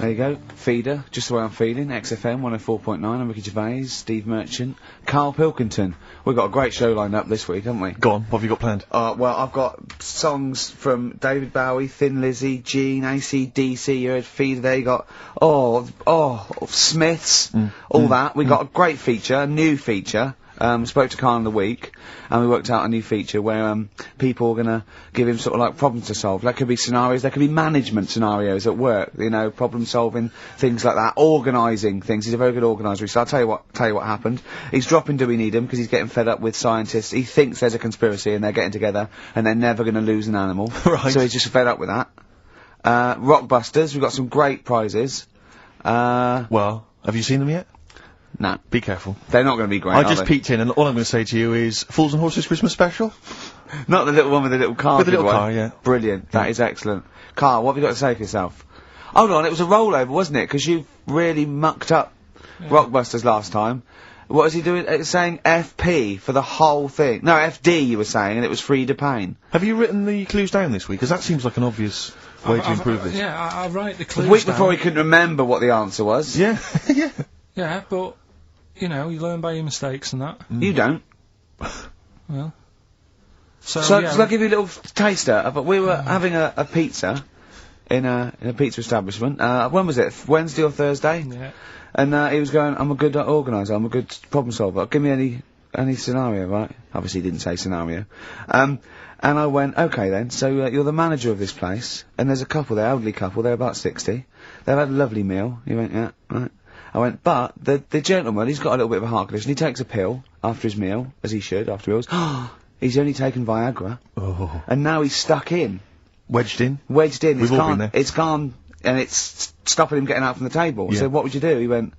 There you go. Feeder, just the way I'm feeling. XFM 104.9. I'm Ricky Gervais, Steve Merchant, Karl Pilkington. We've got a great show lined up this week, haven't we? Go on, what have you got planned? Well, I've got songs from David Bowie, Thin Lizzy, Gene, AC/DC, you heard Feeder there, you got, Smiths, all that. We got a great feature, a new feature. Spoke to Karl in the week, and we worked out a new feature where, people are gonna give him sort of like problems to solve. There could be scenarios, there could be management scenarios at work, you know, problem solving, things like that, organising things. He's a very good organiser, so I'll tell you what happened. He's dropping Do We Need Him, because he's getting fed up with scientists. He thinks there's a conspiracy and they're getting together, and they're never gonna lose an animal. Right. So he's just fed up with that. Rockbusters, we've got some great prizes. Well, have you seen them yet? No. Be careful. They're not gonna be great, I just peeked in, and all I'm gonna say to you is, Fools and Horses Christmas Special? Not the little one with the little car. With the little car, yeah. Brilliant. That is excellent. Karl, what have you got to say for yourself? Hold on, it was a rollover, wasn't it? Because you really mucked up Rockbusters last time. What was he doing? It was saying FP for the whole thing. No, FD you were saying, and it was Frida Payne. Have you written the clues down this week? Because that seems like an obvious way to improve this. Yeah, I write the clues The week down. before he couldn't remember what the answer was. Yeah, yeah. Yeah, but, you know, you learn by your mistakes and that. You don't. Well. So yeah. I'll give you a little taster. But we were having a pizza in a pizza establishment. When was it? Wednesday or Thursday? Yeah. And he was going, I'm a good organiser, I'm a good problem solver. Give me any scenario, right? Obviously he didn't say scenario. And I went, okay then, so you're the manager of this place, and there's a couple there, elderly couple, they're about 60. They've had a lovely meal. He went, yeah, right. I went, but the gentleman, he's got a little bit of a heart condition. He takes a pill after his meal, as he should, after meals. He's only taken Viagra. Oh. And now he's stuck in. Wedged in? Wedged in. We've all been there. It's gone, and it's stopping him getting out from the table. Yeah. So what would you do? He went,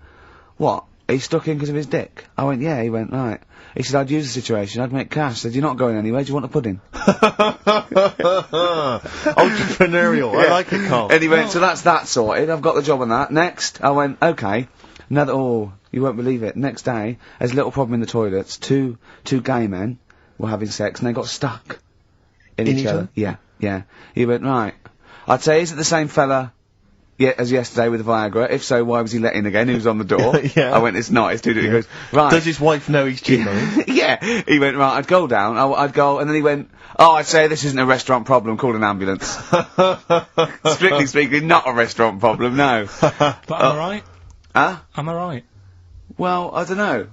what? He's stuck in because of his dick? I went, yeah. He went, right. He said, I'd use the situation, I'd make cash. I said, you're not going anywhere, do you want a pudding? Entrepreneurial, I like it, Karl. And he went, so that's that sorted, I've got the job on that. Next, I went, okay. You won't believe it. Next day, there's a little problem in the toilets. Two gay men were having sex and they got stuck in each other. Yeah, yeah. He went, right. I'd say, is it the same fella as yesterday with the Viagra? If so, why was he let in again? He was on the door. Yeah. I went, it's not, it's too different. He goes, right. Does his wife know he's cheating? Yeah. He went, right, I'd go down, I'd go, and then he went, I'd say this isn't a restaurant problem, call an ambulance. Strictly speaking, not a restaurant problem, no. But am I right? Huh? Am I right? Well, I don't know.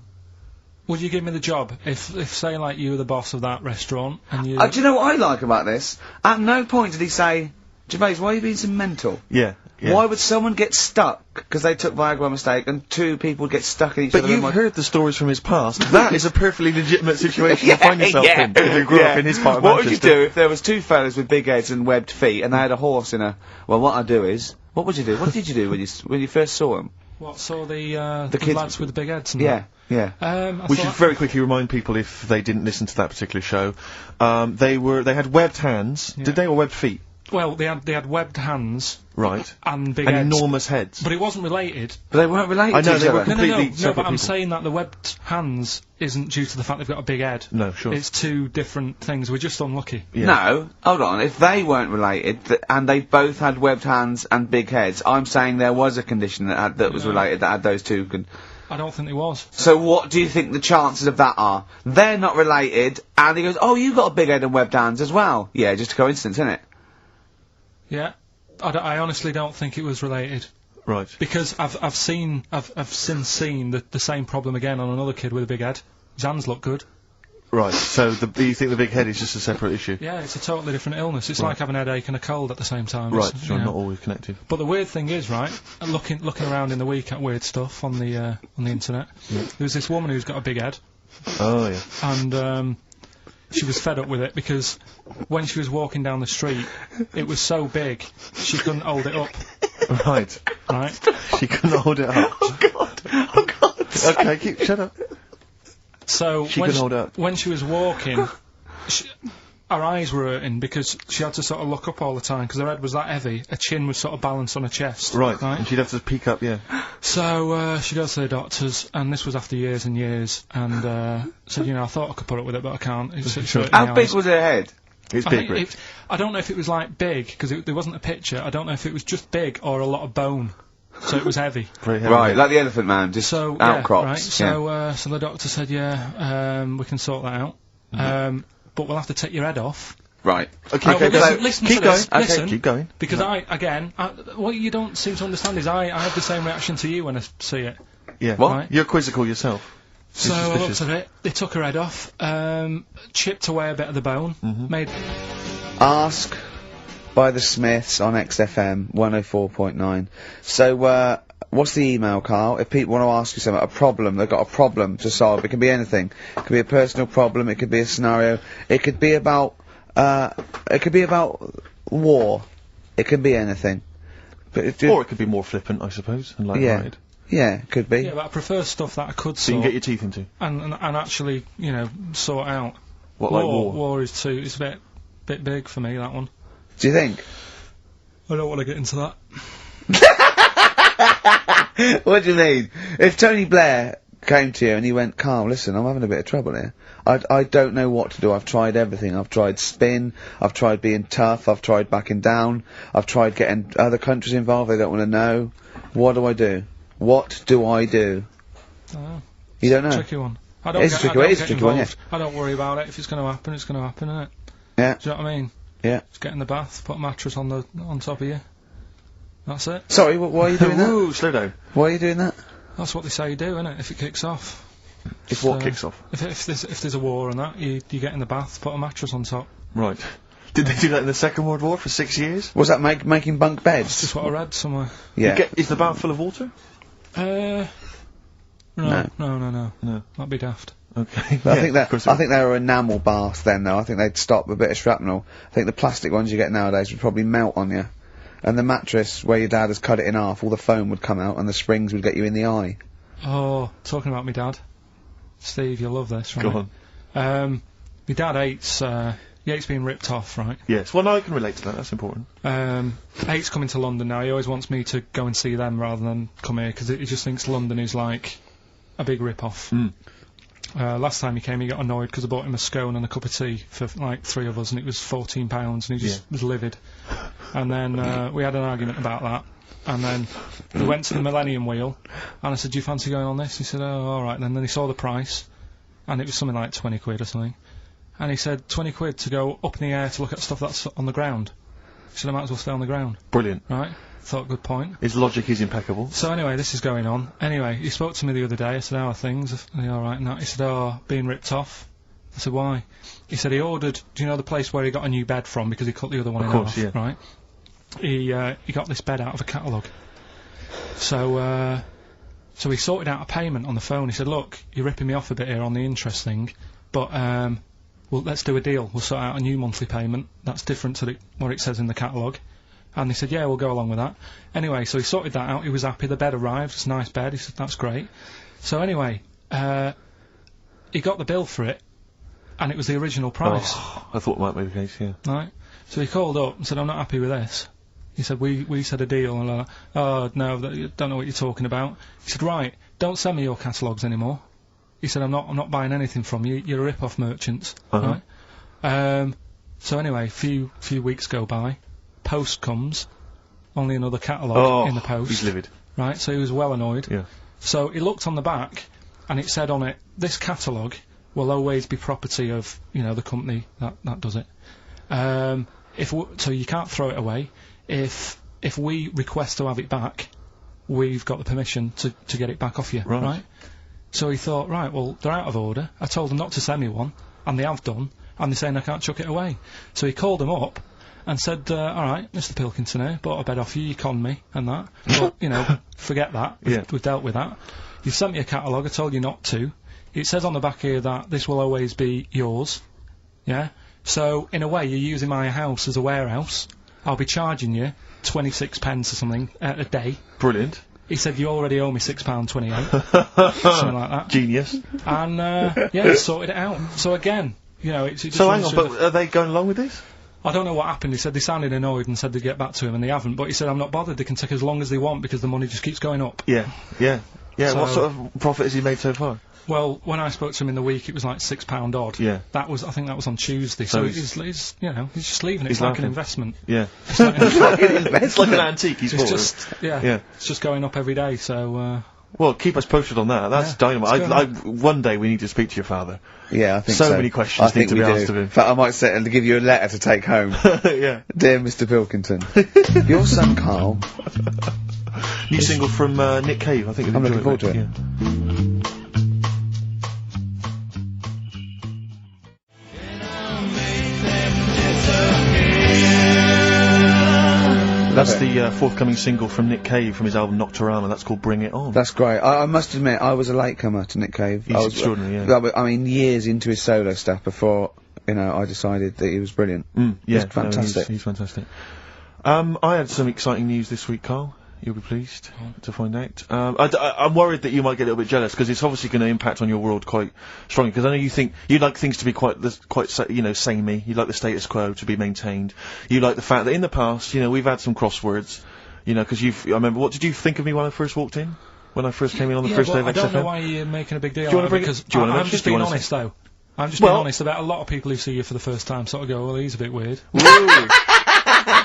Would you give me the job if say, like, you were the boss of that restaurant, and you... Do you know what I like about this? At no point did he say, Gervais, why are you being so mental? Yeah. Yeah. Why would someone get stuck because they took Viagra by mistake, and two people would get stuck in each other? But you've heard the stories from his past. That is a perfectly legitimate situation to find yourself in, if you grew up in his part of What Manchester. would you do if there was two fellas with big heads and webbed feet, and they had a horse in a... Well, what I'd do is... What would you do? What did you do when you first saw them? What, saw the kids lads with the big heads and Yeah, yeah. We should very quickly remind people, if they didn't listen to that particular show, they had webbed hands. Yeah. Did they, or webbed feet? Well, they had webbed hands. Right. And big and heads. enormous heads. But it wasn't related. But they weren't related I know, to each they other. were completely No, separate but I'm people. saying that the webbed hands isn't due to the fact they've got a big head. No, sure. It's two different things. We're just unlucky. Yeah. No, hold on. If they weren't related, and they both had webbed hands and big heads, I'm saying there was a condition that was related, that had those two I don't think there was. So what do you think the chances of that are? They're not related, and he goes, oh, you got a big head and webbed hands as well. Yeah, just a coincidence, isn't it? Yeah. I honestly don't think it was related. Right. Because I've since seen the same problem again on another kid with a big head. His hands look good. Right, so you think the big head is just a separate issue? Yeah, it's a totally different illness. It's like having a headache and a cold at the same time. Right, It's, so you know. not always connected. But the weird thing is, right, looking around in the week at weird stuff on the internet, there was this woman who's got a big head. Oh, yeah. And, she was fed up with it because when she was walking down the street, it was so big, she couldn't hold it up. Right. Right? She couldn't hold it up. Oh God! Oh God! Okay, shut up. So She couldn't hold it up. when she was walking, her eyes were hurting because she had to sort of look up all the time because her head was that heavy. Her chin was sort of balanced on her chest. Right, and she'd have to peek up, yeah. So she goes to the doctors, and this was after years and years, and said, you know, I thought I could put up with it, but I can't. It's hurting How my big eyes. was her head? It's I big, think Rick. I don't know if it was like big because there wasn't a picture. I don't know if it was just big or a lot of bone. so it was heavy. Very heavy. Right, like the Elephant Man, just So outcrops. right. So the doctor said, we can sort that out. But we'll have to take your head off. Right. Okay, No, but listen keep to going. this. Listen, Keep going. because what you don't seem to understand is I have the same reaction to you when I see it. Yeah. What? Right? You're quizzical yourself. So You're I looked suspicious. at it. They took her head off, chipped away a bit of the bone, made. Ask by the Smiths on XFM 104.9. So, what's the email, Carl? If people want to ask you something, a problem, they've got a problem to solve. It can be anything. It could be a personal problem. It could be a scenario. It could be about war. It could be anything. But Or it could be more flippant, I suppose, and light-hearted. Yeah, could be. Yeah, but I prefer stuff that I could So you can sort get your teeth into. and actually, sort out. What, like war? War is too. It's a bit big for me, that one. Do you think? I don't want to get into that. What do you mean? If Tony Blair came to you and he went, Carl, listen, I'm having a bit of trouble here. I don't know what to do. I've tried everything. I've tried spin. I've tried being tough. I've tried backing down. I've tried getting other countries involved. They don't want to know. What do I do? What do I do? You don't know? Tricky one. I don't It's a get, tricky I don't one, it's a get tricky one, involved. I don't worry about it. If it's going to happen, it's going to happen, isn't it? Yeah. Do you know what I mean? Yeah. Just get in the bath, put a mattress on top of you. That's it. Sorry, why are you doing that? Ooh, slow down. Why are you doing that? That's what they say you do, isn't it? If it kicks off. If what kicks off? If there's a war and that, you get in the bath, put a mattress on top. Right. Did they do that in the Second World War for 6 years? Was that making bunk That's beds? just what I read somewhere. Yeah. Is the bath full of water? No. No. That'd be daft. Okay. But Yeah, I think they were enamel baths then, though. I think they'd stop a bit of shrapnel. I think the plastic ones you get nowadays would probably melt on you. And the mattress, where your dad has cut it in half, all the foam would come out and the springs would get you in the eye. Oh, talking about me dad. Steve, you'll love this, right? Go on. My dad hates being ripped off, right? Yes. Well, no, I can relate to that. That's important. Hates coming to London now. He always wants me to go and see them rather than come here, because he just thinks London is like a big rip-off. Last time he came, he got annoyed because I bought him a scone and a cup of tea for like 3 of us, and it was £14, and he just was livid. And then we had an argument about that, and then we went to the Millennium Wheel, and I said, do you fancy going on this? He said, oh, alright. And then he saw the price, and it was something like 20 quid or something. And he said, 20 quid to go up in the air to look at stuff that's on the ground. He said, I might as well stay on the ground. Brilliant. Right? Thought, good point. His logic is impeccable. So anyway, this is going on. Anyway, he spoke to me the other day. I said, how are things? Are you alright? And he said, being ripped off. I said, why? He said he ordered, do you know the place where he got a new bed from because he cut the other one in half? Yeah. Right? He got this bed out of a catalogue. So he sorted out a payment on the phone. He said, look, you're ripping me off a bit here on the interest thing, but well, let's do a deal. We'll sort out a new monthly payment that's different to what it says in the catalogue. And he said, yeah, we'll go along with that. Anyway, so he sorted that out. He was happy. The bed arrived. It's a nice bed. He said, that's great. So anyway, he got the bill for it, and it was the original price. Oh, I thought it might be the case, yeah. Right? So he called up and said, I'm not happy with this. He said, we said a deal. And oh, no, don't know what you're talking about. He said, right, don't send me your catalogues anymore. He said, I'm not buying anything from you. You're a rip-off merchant. Right? So anyway, few weeks go by. Post comes. Only another catalogue in the post. He's livid. Right? So he was well annoyed. Yeah. So he looked on the back, and it said on it, this catalogue will always be property of, the company that does it. So you can't throw it away. If we request to have it back, we've got the permission to get it back off you. Right? So he thought, right, well, they're out of order. I told them not to send me one, and they have done, and they're saying I can't chuck it away. So he called them up and said, all right, Mr. Pilkington here, bought a bed off you, you conned me, and that. But, forget that. We've dealt with that. You've sent me a catalogue, I told you not to. It says on the back here that this will always be yours. Yeah? So, in a way, you're using my house as a warehouse. I'll be charging you 26 pence or something a day. Brilliant. He said, you already owe me £6.28. Something like that. Genius. And, sorted it out. So again, it just... So hang on, but are they going along with this? I don't know what happened. He said they sounded annoyed and said they'd get back to him, and they haven't. But he said, I'm not bothered. They can take as long as they want because the money just keeps going up. Yeah. Yeah, So, what sort of profit has he made so far? Well, when I spoke to him in the week, it was like £6 odd. Yeah. I think that was on Tuesday. So he's you know, he's just leaving it. It's like an investment. Yeah. It's like It's like an antique he's bought. It's just going up every day, so, Well, keep us posted on that. That's dynamite. One day we need to speak to your father. Yeah, I think so. So many questions need to be asked of him. In fact, I might set and give you a letter to take home. Yeah. Dear Mr. Pilkington, your son Karl. New single from Nick Cave, I think. I'm looking forward to it. Yeah. That's the forthcoming single from Nick Cave from his album Nocturama. That's called Bring It On. That's great. I must admit, I was a latecomer to Nick Cave. He's extraordinary, yeah. I mean, years into his solo stuff before, you know, I decided that he was brilliant. Yeah, He's fantastic. He's fantastic. I had some exciting news this week, Carl. You'll be pleased to find out. I'm worried that you might get a little bit jealous because it's obviously going to impact on your world quite strongly. Because I know you think you'd like things to be quite samey. You'd like the status quo to be maintained. You like the fact that in the past, you know, we've had some crosswords. You know, because I remember. What did you think of me when I first walked in? When I first came in on the first day of XFM? I don't know why you're making a big deal. Do you want to bring it? I'm just being honest, though. I'm just being honest about a lot of people who see you for the first time sort of go, well, he's a bit weird.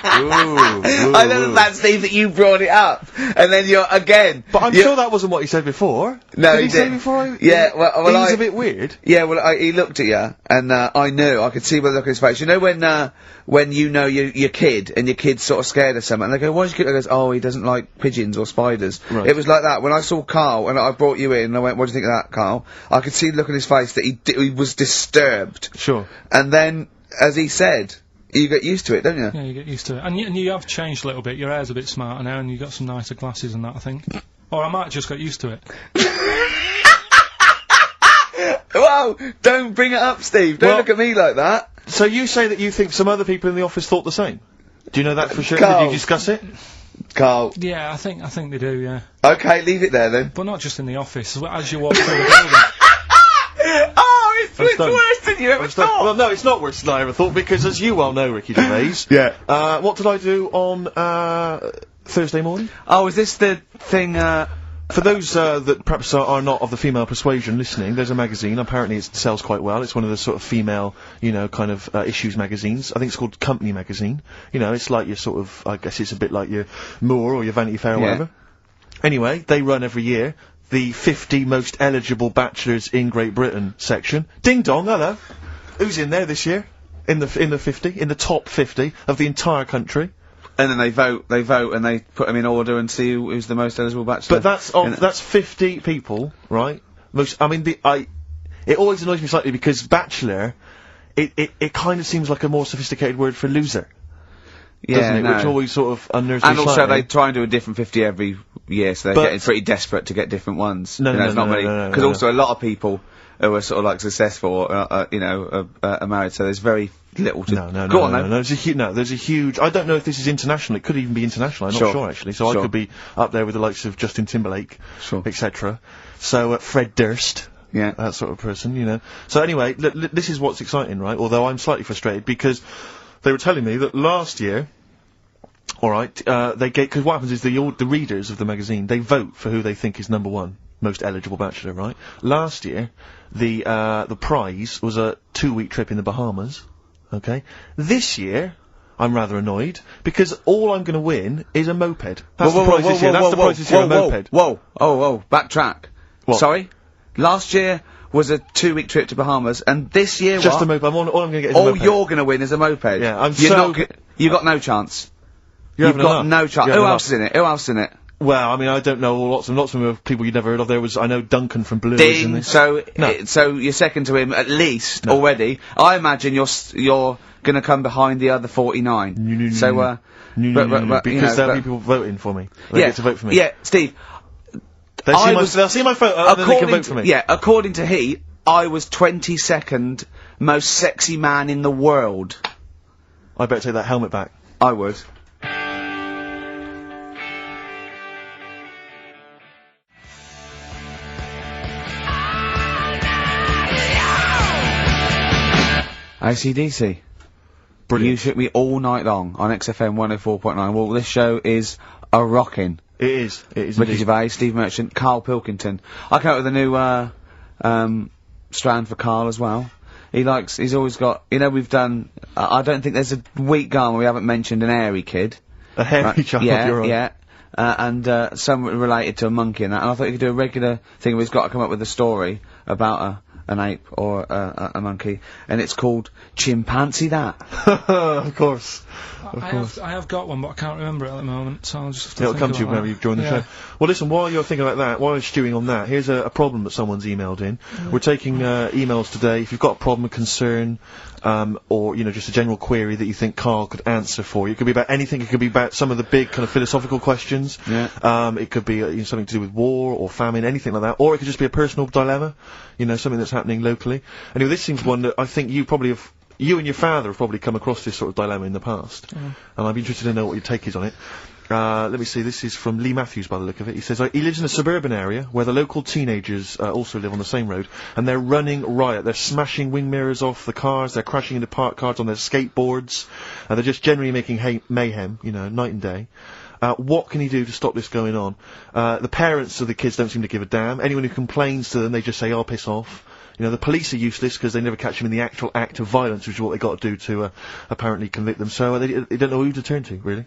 I know that, Steve, that you brought it up, and then you're again. But I'm sure that wasn't what he said before. No, did he say before? Well, he's a bit weird. Yeah, well, he looked at you, and I knew. I could see by the look on his face. You know when you know your kid, and your kid's sort of scared of something, and they go, "Why's your kid?" He goes, "Oh, he doesn't like pigeons or spiders." Right. It was like that when I saw Karl, and I brought you in, and I went, "What do you think of that, Karl?" I could see the look on his face that he was disturbed. Sure. And then, as he said. You get used to it, don't you? Yeah, you get used to it. And you have changed a little bit. Your hair's a bit smarter now, and you've got some nicer glasses and that, I think. Or I might just get used to it. Whoa! Don't bring it up, Steve. Don't look at me like that. So you say that you think some other people in the office thought the same? Do you know that for sure? Karl. Did you discuss it? Karl. Yeah, I think they do, yeah. Okay, leave it there then. But not just in the office, as you walk through the building. It's worse than you ever thought! Well, no, it's not worse than I ever thought, because as you well know, Ricky Gervais... Yeah. What did I do on, Thursday morning? Oh, is this the thing, For those, that perhaps are not of the female persuasion listening, there's a magazine, apparently it sells quite well, it's one of the sort of female, you know, kind of, issues magazines. I think it's called Company Magazine. You know, it's like your sort of, I guess it's a bit like your Moore or your Vanity Fair or whatever. Anyway, they run every year the 50 most eligible bachelors in Great Britain section. Ding dong, hello. Who's in there this year? In the 50? In the top 50 of the entire country? And then they vote, and they put them in order and see who's the most eligible bachelor. But that's 50 people, right? It always annoys me slightly because bachelor, it kind of seems like a more sophisticated word for loser. Yeah, doesn't it? Which always sort of unnerves me And also slightly. they try and do a different 50 every year, so they're getting pretty desperate to get different ones. No, because also a lot of people who are sort of like successful, are married, so there's very little to... No, there's a huge... I don't know if this is international, it could even be international, I'm not sure actually, so I could be up there with the likes of Justin Timberlake, etc. So, Fred Durst... Yeah. That sort of person, you know. So anyway, this is what's exciting, right? Although I'm slightly frustrated because they were telling me that last year, alright, because what happens is the readers of the magazine, they vote for who they think is number one most eligible bachelor, right? Last year, the prize was a 2-week trip in the Bahamas, okay? This year, I'm rather annoyed, because all I'm gonna win is a moped. That's the prize this year, that's the prize this year, a moped. Whoa, backtrack. What? Sorry? Last year was a 2-week trip to Bahamas, and this year just a moped. All I'm gonna get is a moped. All you're gonna win is a moped. Yeah, you got no chance. You've got no chance. Who else is in it? Who else is in it? Well, I mean, I don't know, lots of people you'd never heard of. There was, I know Duncan from Blue. Ding, so you're second to him at least already. I imagine you're gonna come behind the other 49. Because there'll be people voting for me. They get to vote for me. Yeah, Steve. They'll see my photo and then they can vote for me. Yeah, according to he, I was 22nd most sexy man in the world. I better take that helmet back. I would. AC/DC. Brilliant. You shook me all night long on XFM 104.9. Well, this show is a rockin'. It is. It is. Ricky indeed. Gervais, Steve Merchant, Karl Pilkington. I came up with a new strand for Karl as well. He's always got, you know, we've done, I don't think there's a week gone where we haven't mentioned an hairy kid. A hairy child, you're right. Yeah. And some related to a monkey and that. And I thought you could do a regular thing where he's got to come up with a story about an ape or a monkey. And it's called Chimpanzee That. Of course. I have got one, but I can't remember it at the moment, so I'll just have to It'll think come to you about whenever that. you join the show. Well, listen, while you're thinking about that, while you're stewing on that, here's a problem that someone's emailed in. We're taking emails today. If you've got a problem, a concern, or, you know, just a general query that you think Karl could answer for you. It could be about anything. It could be about some of the big kind of philosophical questions. Yeah. It could be you know, something to do with war or famine, anything like that. Or it could just be a personal dilemma, you know, something that's happening locally. Anyway, this seems one that I think you and your father have probably come across this sort of dilemma in the past. And I'd be interested to know what your take is on it. Let me see, this is from Lee Matthews by the look of it. He says, he lives in a suburban area where the local teenagers also live on the same road, and they're running riot. They're smashing wing mirrors off the cars, they're crashing into parked cars on their skateboards, and they're just generally making mayhem, you know, night and day. What can he do to stop this going on? The parents of the kids don't seem to give a damn. Anyone who complains to them, they just say, oh, piss off. You know, the police are useless because they never catch them in the actual act of violence, which is what they got to do to apparently convict them. So they don't know who to turn to, really.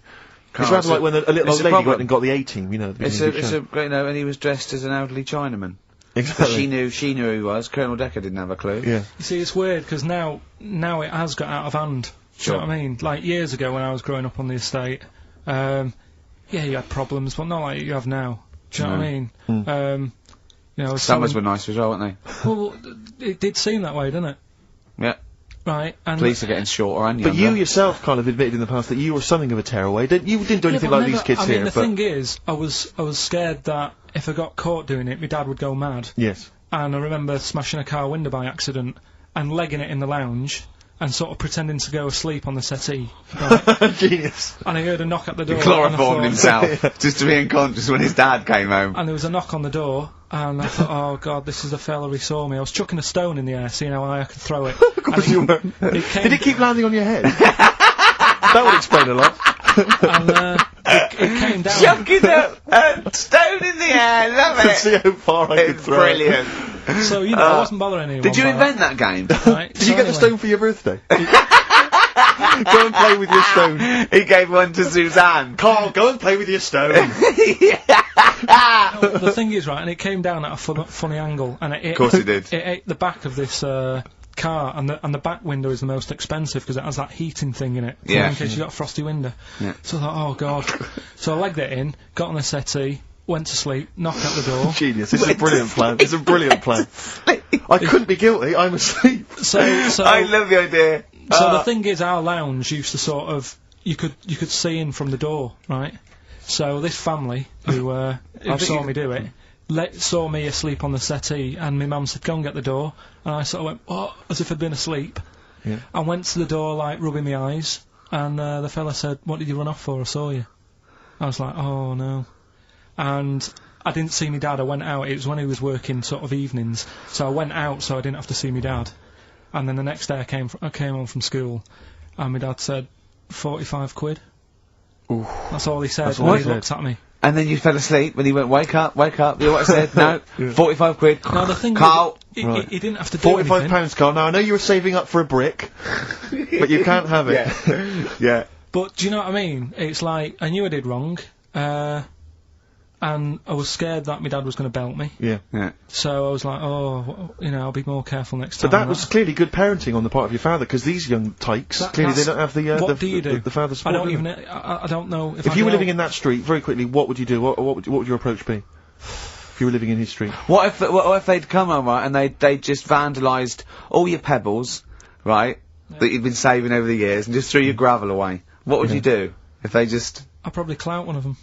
It's rather like when a little old lady went and got the A-team, you know. You know, and he was dressed as an elderly Chinaman. Exactly. She knew who he was. Colonel Decker didn't have a clue. Yeah. You see, it's weird, because now it has got out of hand. Do you know what I mean? Like, years ago when I was growing up on the estate, yeah, you had problems, but not like you have now. Do you know what I mean? You know, Summers were nice as well, weren't they? Well, it did seem that way, didn't it? Yeah. Right, and... Police are getting shorter and But younger. you yourself kind of admitted in the past that you were something of a tearaway. You didn't do anything like these kids here, the thing is, I was scared that if I got caught doing it, my dad would go mad. Yes. And I remember smashing a car window by accident and legging it in the lounge and sort of pretending to go asleep on the settee. Right? Genius. And I heard a knock at the door. He chloroformed himself, just to be unconscious when his dad came home. And there was a knock on the door, and I thought, oh god, this is the fella who saw me. I was chucking a stone in the air, seeing how high I could throw it. Of course you were. Did it keep landing on your head? That would explain a lot. And it came down. Chucking a stone in the air, love To it! see how far I could It's throw brilliant. So, you know, I wasn't bothering anyone. Did you by invent that game? Right, Did you get the stone for your birthday? Go and play with your stone. He gave one to Suzanne. Karl, go and play with your stone. The thing is, right, and it came down at a funny angle, and Of course it did. It ate the back of this car, and the back window is the most expensive because it has that heating thing in it. Yeah. In case you got a frosty window. Yeah. So I thought, oh god. So I legged it in, got on the settee, went to sleep, knocked at the door. Genius. This is a brilliant plan. It's a brilliant plan. I couldn't be guilty. I'm asleep. So I love the idea. So the thing is, our lounge used to sort of you could see in from the door, right? So this family who saw me do it saw me asleep on the settee, and my mum said, "Go and get the door," and I sort of went, "What?" as if I'd been asleep. Yeah. I went to the door, like rubbing my eyes, and the fella said, "What did you run off for? I saw you." I was like, "Oh no," and I didn't see my dad. I went out. It was when he was working sort of evenings, so I went out so I didn't have to see my dad. And then the next day I came home from school, and my dad said, 45 quid. Ooh. That's all he said That's when all he he said. looked at me. And then you fell asleep when he went, wake up. You know what I said? No, 45 quid. No, the thing Karl. is, he didn't have to do anything. £45, Karl. Now, I know you were saving up for a brick, but you can't have it. Yeah. But do you know what I mean? It's like, I knew I did wrong, and I was scared that my dad was going to belt me. Yeah. So I was like, oh, you know, I'll be more careful next time. But that was clearly good parenting on the part of your father, because these young tykes, clearly they don't have the what do you do? the father support. I don't know If you were living in that street, very quickly, what would you do? What would your approach be? If you were living in his street? What if they'd come home, right, and they just vandalised all your pebbles, right, that you'd been saving over the years, and just threw your gravel away? What would you do if they just... I'd probably clout one of them.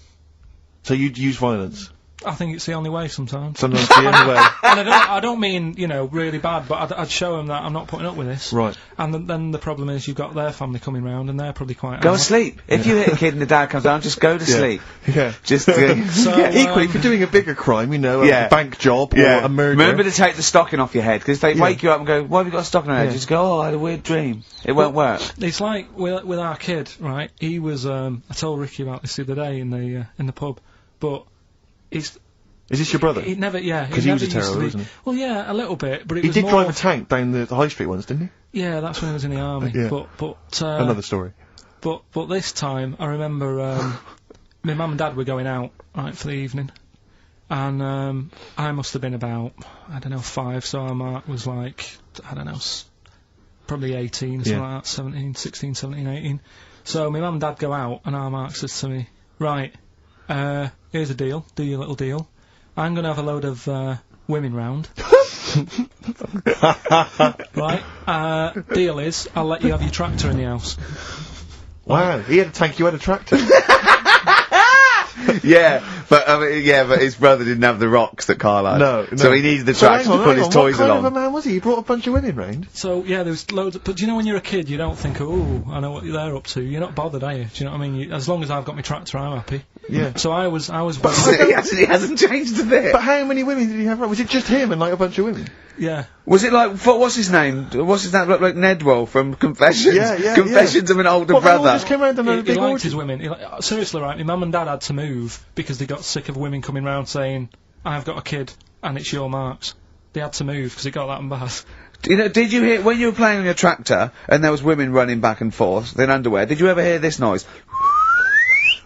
So you'd use violence? I think it's the only way sometimes. Sometimes the only way. And I don't mean, you know, really bad, but I'd show them that I'm not putting up with this. Right. And then the problem is you've got their family coming round, and they're probably quite... Go asleep. If you hit a kid and the dad comes down, just go to sleep. Yeah. Just... Equally, if you're doing a bigger crime, you know, a bank job or a murder... Remember to take the stocking off your head, because if they wake you up and go, why have you got a stocking on your head? Just go, oh, I had a weird dream. It won't work. It's like with our kid, right? He was... I told Ricky about this the other day in the pub. but it's. Is this your brother? It never, yeah. Because he was a terror, wasn't he? Well, yeah, a little bit, but it he was did more... drive a tank down the high street once, didn't he? Yeah, that's when he was in the army. Yeah. But another story. But this time, I remember my mum and dad were going out right for the evening, and I must have been about 5, so our Mark was like probably 18, something like that, 16, 17, 18. So my mum and dad go out, and our Mark says to me, "Right, here's a deal. Do your little deal. I'm going to have a load of women round." Right? Deal is, I'll let you have your tractor in the house. Wow, he had a tank, you had a tractor. but his brother didn't have the rocks that Karl had. No. So he needed the tractor to put his toys along. What kind of a man was he? He brought a bunch of women round? So, yeah, there was loads but do you know when you're a kid, you don't think, oh, I know what they're up to. You're not bothered, are you? Do you know what I mean? As long as I've got my tractor, I'm happy. Yeah. So I was he hasn't changed a bit. But how many women did he have around? Was it just him and, like, a bunch of women? Yeah. Was it like, what's his name? What's his name? Look like Nedwell from Confessions. Yeah. Confessions of an Older They all Brother. just came round and had a He big liked orgy. his women. Seriously, right, my mum and dad had to move because they got sick of women coming round saying, I've got a kid and it's your Mark's. They had to move because it got that bad. You know, did you hear, when you were playing on your tractor, and there was women running back and forth in underwear, did you ever hear this noise?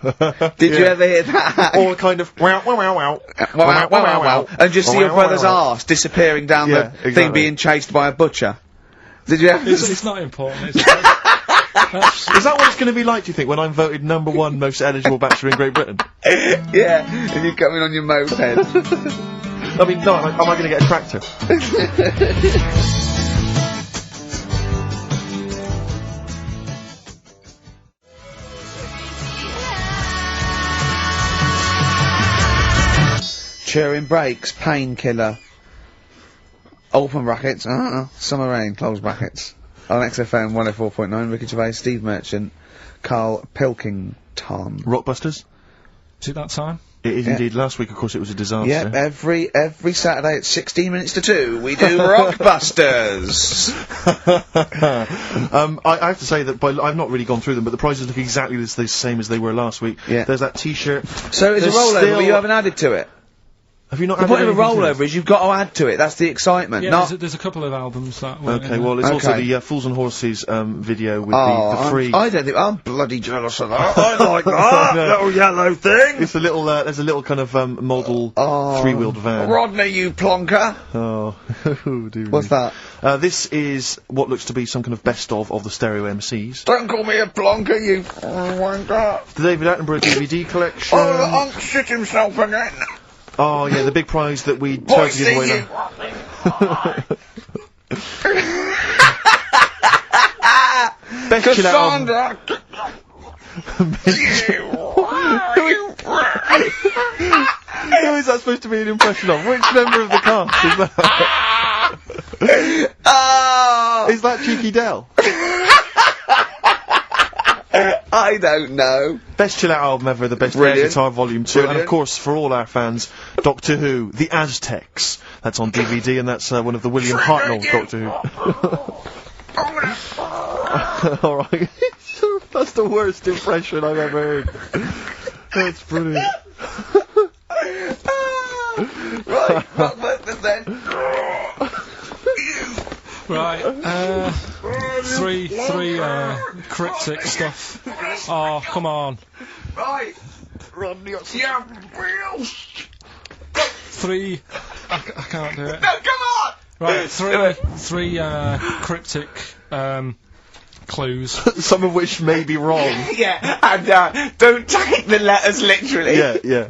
Did you ever hear that? Or kind of wow, wow, wow, wow. Wow, wow, wow, wow. And just see your brother's arse disappearing down the thing exactly. being chased by a butcher. Did you ever? It's not important, is it? Is that what it's going to be like, do you think, when I'm voted #1 most eligible bachelor in Great Britain? Yeah, and you're coming on your moped. I mean, no, am I going to get a tractor? Cheering brakes, painkiller. Open brackets, summer rain, close brackets. On XFM 104.9, Ricky Gervais, Steve Merchant, Karl Pilkington. Rockbusters? Is it that time? It is indeed. Last week, of course, it was a disaster. Yeah, every Saturday at 16 minutes to 2, we do Rockbusters! I have to say that I've not really gone through them, but the prizes look exactly the same as they were last week. Yeah. There's that T-shirt. So it's a rollover, but you haven't added to it? Have you not The added point of a anything to it? rollover is you've got to add to it, that's the excitement. Yeah, not there's a couple of albums that were Okay, well, it's also the Fools and Horses video with the free... I don't think... I'm bloody jealous of that. I like that little yellow thing! It's a little, there's a little kind of, model three-wheeled van. Rodney, you plonker! Oh, dear. What's that? This is what looks to be some kind of best of the stereo MCs. Don't call me a plonker, you wanker! The David Attenborough DVD collection. Oh, the Unk shit himself again! Oh, yeah, the big prize that we tried to give away now. Best chill out album. Who is that supposed to be an impression of? Which member of the cast is that? Is that Cheeky Dell? I don't know. Best chill out album ever, the best air guitar volume 2, and of course, for all our fans, Doctor Who, The Aztecs. That's on DVD, and that's one of the William Hartnell Doctor Who. Alright. That's the worst impression I've ever heard. That's brilliant. Right, then. Right, three cryptic stuff. Oh, come on. Right. Rodney, Yeah, Three, I can't do it. no, come on! Right, three cryptic, clues. some of which may be wrong. Yeah, and don't take the letters literally. Yeah.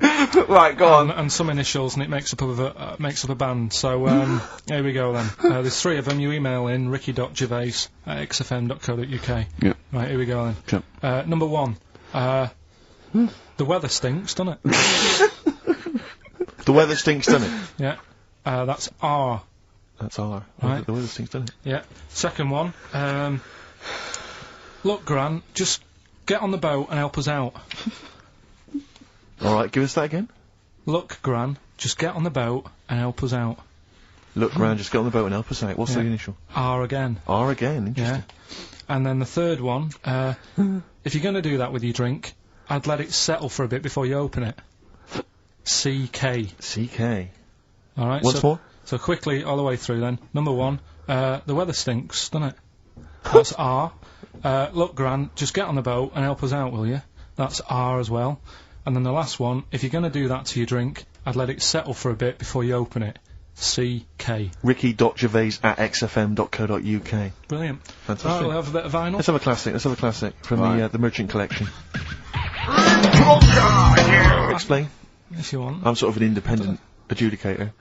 Right, go on. And some initials, and it makes up a band. So here we go then. There's 3 of them. You email in ricky.gervais@xfm.co.uk. Yeah. Right, here we go then. Sure. Number 1. The weather stinks, doesn't it? The weather stinks, doesn't it? Yeah. That's R. That's R. Right. The weather stinks, doesn't it? Yeah. Second one. Look, Gran, just get on the boat and help us out. Alright, give us that again. Look, Gran, just get on the boat and help us out. Look round, just get on the boat and help us out. What's the initial? R again. R again, interesting. Yeah. And then the third one, if you're going to do that with your drink, I'd let it settle for a bit before you open it. CK. CK. Alright, Once more? So quickly, all the way through then. Number 1, the weather stinks, doesn't it? That's R. Look, Grant, just get on the boat and help us out, will you? That's R as well. And then the last one, if you're going to do that to your drink, I'd let it settle for a bit before you open it. CK. Ricky.gervais@xfm.co.uk. Brilliant. Fantastic. Right, we'll have a bit of vinyl. Let's have a classic from the Merchant Collection. Explain. If you want. I'm sort of an independent adjudicator,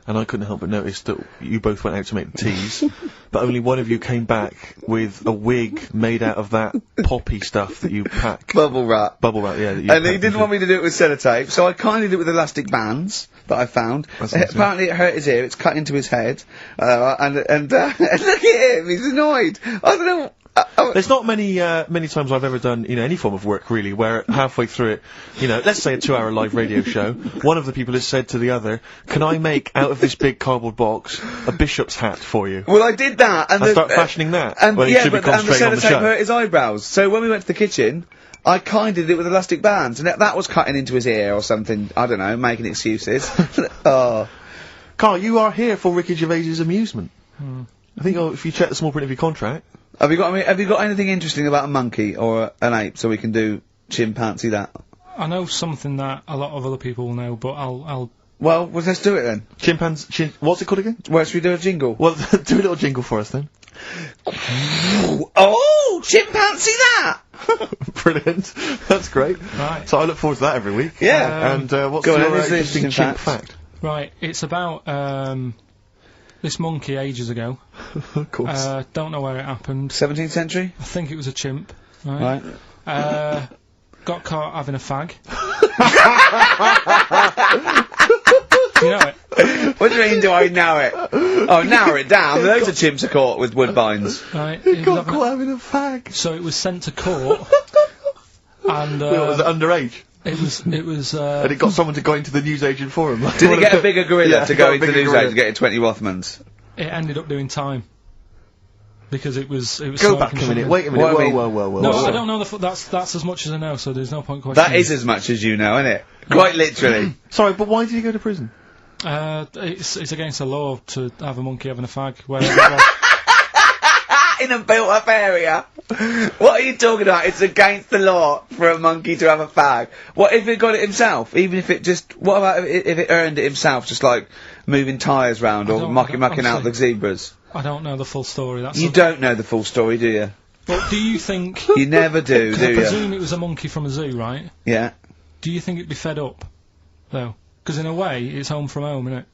and I couldn't help but notice that you both went out to make the teas, but only one of you came back with a wig made out of that poppy stuff that you pack. Bubble wrap. Bubble wrap, yeah. That you And he pack didn't want me to do it with sellotape, so I kindly did it with elastic bands that I found. Apparently it hurt his ear, it's cut into his head, and look at him, he's annoyed. I don't know. There's not many times I've ever done, any form of work really, where halfway through it, let's say a 2-hour live radio show, one of the people has said to the other, can I make out of this big cardboard box a bishop's hat for you? Well, I did that, and start fashioning that. And when yeah, you should be but and the concentrating on the sellotape show. hurt his eyebrows. So when we went to the kitchen, I kind of did it with elastic bands, and that was cutting into his ear or something. I don't know, making excuses. Oh, Carl, you are here for Ricky Gervais's amusement. I think if you check the small print of your contract. have you got anything interesting about a monkey or an ape, so we can do chimpanzee that? I know something that a lot of other people will know, but I'll Well, let's do it then. What's it called again? Where should we do a jingle? Well, do a little jingle for us then. Oh, chimpanzee that! Brilliant. That's great. Right. So I look forward to that every week. Yeah. And what's Go on, your is this interesting chimp interesting fact? Right, it's about this monkey ages ago. Of course. Don't know where it happened. 17th century? I think it was a chimp. Right. Got caught having a fag. Do you know it? What do you mean, do I know it? Oh, narrow it down. Loads of chimps are caught with woodbines. Right. He got caught having a fag. So it was sent to court. And Was it underage? it was And it got someone to go into the newsagent for him. Did he get a bigger gorilla Yeah, to he go got a into the bigger newsagent gorilla. to get 20 Rothmans? it ended up doing time. Because it was Go smoking back a minute, something. wait a minute, What I mean- whoa. No, I don't know that's as much as I know, so there's no point questioning. That is as much as you know, isn't it? Quite literally. Sorry, but why did he go to prison? It's against the law to have a monkey having a fag, wherever it was. In a built-up area. What are you talking about? It's against the law for a monkey to have a fag. What if it got it himself? Even if it just... What about if it earned it himself, just like moving tyres round or mucking out honestly. the zebras? I don't know the full story. That's You don't know the full story, do you? But do you think? You never do, Because do I you? presume it was a monkey from a zoo, right? Yeah. Do you think it'd be fed up, though? Because in a way, it's home from home, isn't it?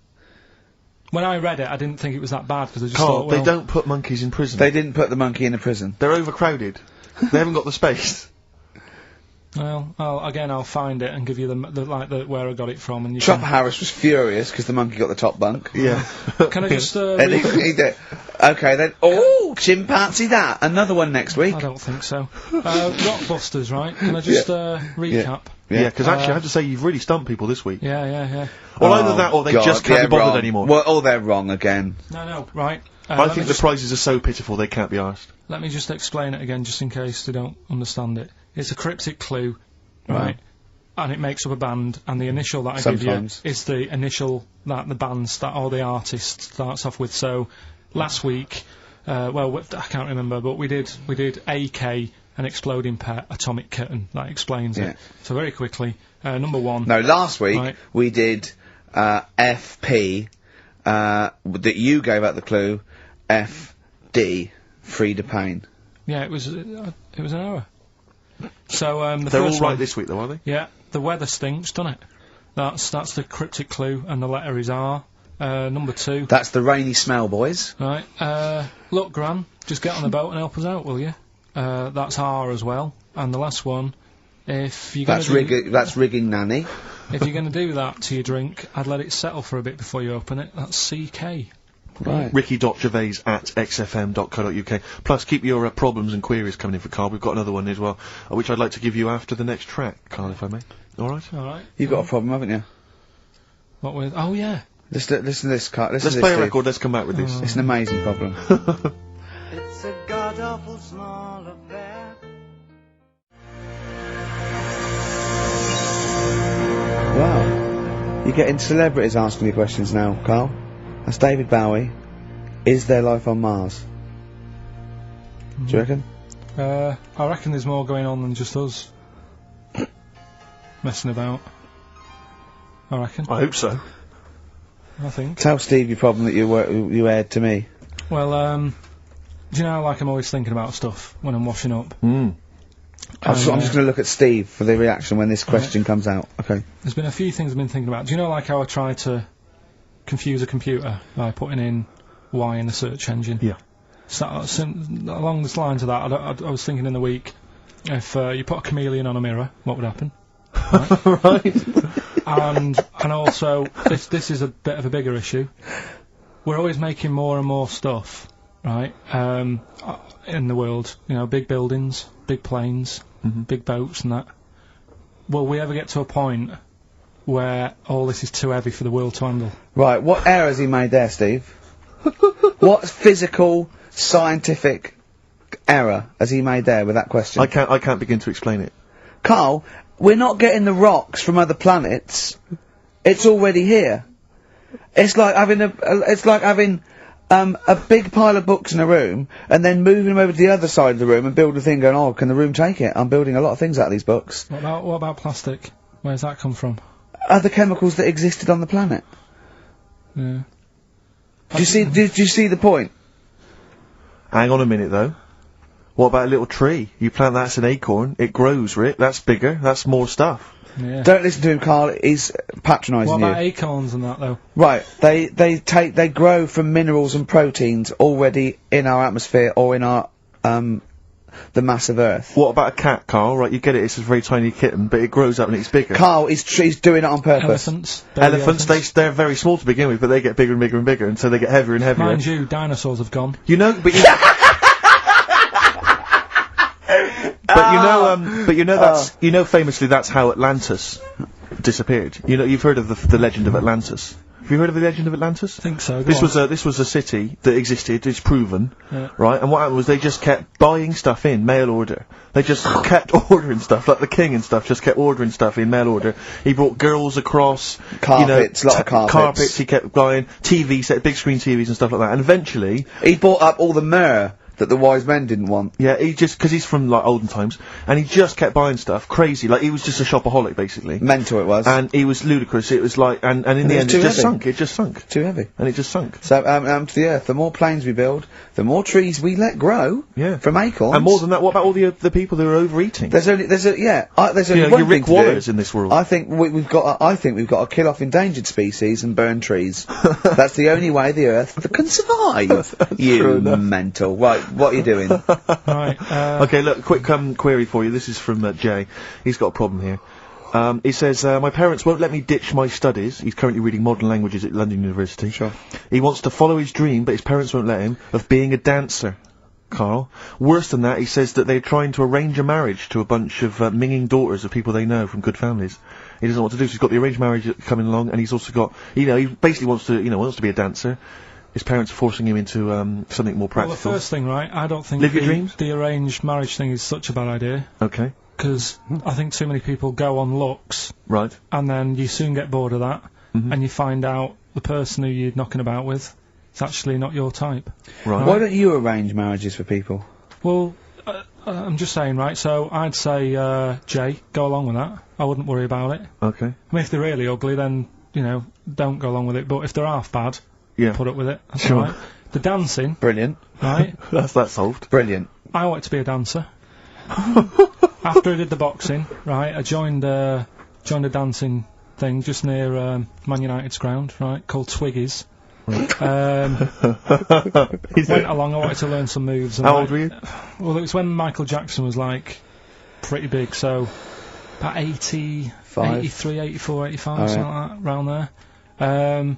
When I read it, I didn't think it was that bad because I just Carl, thought, well, they don't put monkeys in prison. They didn't put the monkey in a prison. They're overcrowded. They haven't got the space. Well, I'll find it and give you the where I got it from, and you Chopper can. Harris was furious because the monkey got the top bunk. Yeah. Can I just? And he did. Okay then. Oh, chimpanzee that. Another one next week. I don't think so. Rockbusters, right? Can I just recap? Yeah, because actually I have to say you've really stumped people this week. Yeah. Well, either that or they God, just can't they're be bothered wrong. anymore. Well, they're wrong again. No, right. I think the prizes are so pitiful they can't be asked. Let me just explain it again, just in case they don't understand it. It's a cryptic clue, right? And it makes up a band, and the initial that I Sometimes. give you is the initial that the band or the artist starts off with. So, last week, I can't remember, but we did AK, an exploding pet, atomic kitten. That explains it. So very quickly, number one. No, last week Right. we did FP. That you gave out the clue. FD. Frida Payne. Yeah, it was an error. So the They're all first right one, this week, though, are they? yeah, the weather stinks, doesn't it? That's the cryptic clue, and the letter is R. Number two. That's the rainy smell, boys. Right. Look, Gran, just get on the boat and help us out, will you? That's R as well. And the last one, if you're That's rigging nanny. if you're going to do that to your drink, I'd let it settle for a bit before you open it. That's CK. Right. Ricky.gervais@xfm.co.uk. Plus, keep your problems and queries coming in for Carl. We've got another one as well, which I'd like to give you after the next track, Carl, if I may. All right. All right. You've got a problem, haven't you? What with? Oh yeah. Listen to this, Carl. Let's play a record. Let's come back with this. It's an amazing problem. It's a god-awful small affair. Wow. You're getting celebrities asking you questions now, Carl. That's David Bowie. Is there life on Mars? Do you reckon? I reckon there's more going on than just us messing about. I reckon. I hope so. I think. Tell Steve your problem that you aired to me. Well, do you know, like, I'm always thinking about stuff when I'm washing up. I'm just going to look at Steve for the reaction when this question comes out. Okay. There's been a few things I've been thinking about. Do you know, like, how I try to confuse a computer by putting in Y in the search engine? Yeah. So, along the lines of that, I was thinking in the week, if you put a chameleon on a mirror, what would happen? Right. And also, this is a bit of a bigger issue. We're always making more and more stuff, right? In the world, you know, big buildings, big planes, big boats, and that. Will we ever get to a point where all this is too heavy for the world to handle? Right. What error has he made there, Steve? What physical, scientific error has he made there with that question? I can't begin to explain it. Carl, we're not getting the rocks from other planets. It's already here. It's like having a big pile of books in a room and then moving them over to the other side of the room and build a thing going, oh, can the room take it? I'm building a lot of things out of these books. What about plastic? Where's that come from? Other chemicals that existed on the planet. Yeah. Do you see the point? Hang on a minute, though. What about a little tree? You plant that as an acorn, it grows, Rick. That's bigger. That's more stuff. Yeah. Don't listen to him, Carl. He's patronising you. What about acorns and that, though? Right. They grow from minerals and proteins already in our atmosphere or in our the mass of Earth. What about a cat, Carl? Right, you get it. It's a very tiny kitten, but it grows up and it's bigger. Carl, he's doing it on purpose. Elephants. They're very small to begin with, but they get bigger and bigger and bigger, and so they get heavier and heavier. Mind you, dinosaurs have gone. You know, but you. But you know famously that's how Atlantis disappeared. You know, you've heard of the legend of Atlantis. Have you heard of the legend of Atlantis? I think so. This was a city that existed. It's proven, Yeah. right? And what happened was they just kept buying stuff in mail order. They just kept ordering stuff, like the king and stuff. Just kept ordering stuff in mail order. He brought girls across, carpets, lot of carpets. He kept buying TV set, big screen TVs and stuff like that. And eventually, he bought up all the myrrh that the wise men didn't want. Yeah, because he's from, like, olden times, and he just kept buying stuff, crazy, like, he was just a shopaholic, basically. Mental it was. And he was ludicrous, it was like, and in the end, it just sunk. Too heavy. And it just sunk. So, to the Earth, the more planes we build, the more trees we let grow. Yeah. From acorns. And more than that, what about all the people who are overeating? There's only one your Rick thing Wallers in this world. I think we've got to kill off endangered species and burn trees. That's the only way the Earth can survive. You mental. Right, what are you doing? Right. Okay, look, quick query for you. This is from Jay. He's got a problem here. He says, my parents won't let me ditch my studies. He's currently reading modern languages at London University. Sure. He wants to follow his dream, but his parents won't let him, of being a dancer. Carl. Worse than that, he says that they're trying to arrange a marriage to a bunch of minging daughters of people they know from good families. He doesn't know what to do, so he's got the arranged marriage coming along, and he's also got, he basically wants to be a dancer. His parents are forcing him into something more practical. Well, the first thing, right, I don't think Live your dreams? The arranged marriage thing is such a bad idea. Okay. Because I think too many people go on looks. Right. And then you soon get bored of that, and you find out the person who you're knocking about with is actually not your type. Right. Why don't you arrange marriages for people? Well, I'm just saying, right, so I'd say, Jay, go along with that. I wouldn't worry about it. Okay. I mean, if they're really ugly, then, don't go along with it. But if they're half bad, yeah, put up with it. That's sure. Right. The dancing. Brilliant. Right. That's solved. Brilliant. I wanted to be a dancer. After I did the boxing, right, I joined a dancing thing just near Man United's ground, right, called Twiggies. Went along, I wanted to learn some moves. And How old were you? Well, it was when Michael Jackson was, like, pretty big, so about 85, 83, 84, 85, something like that, around there.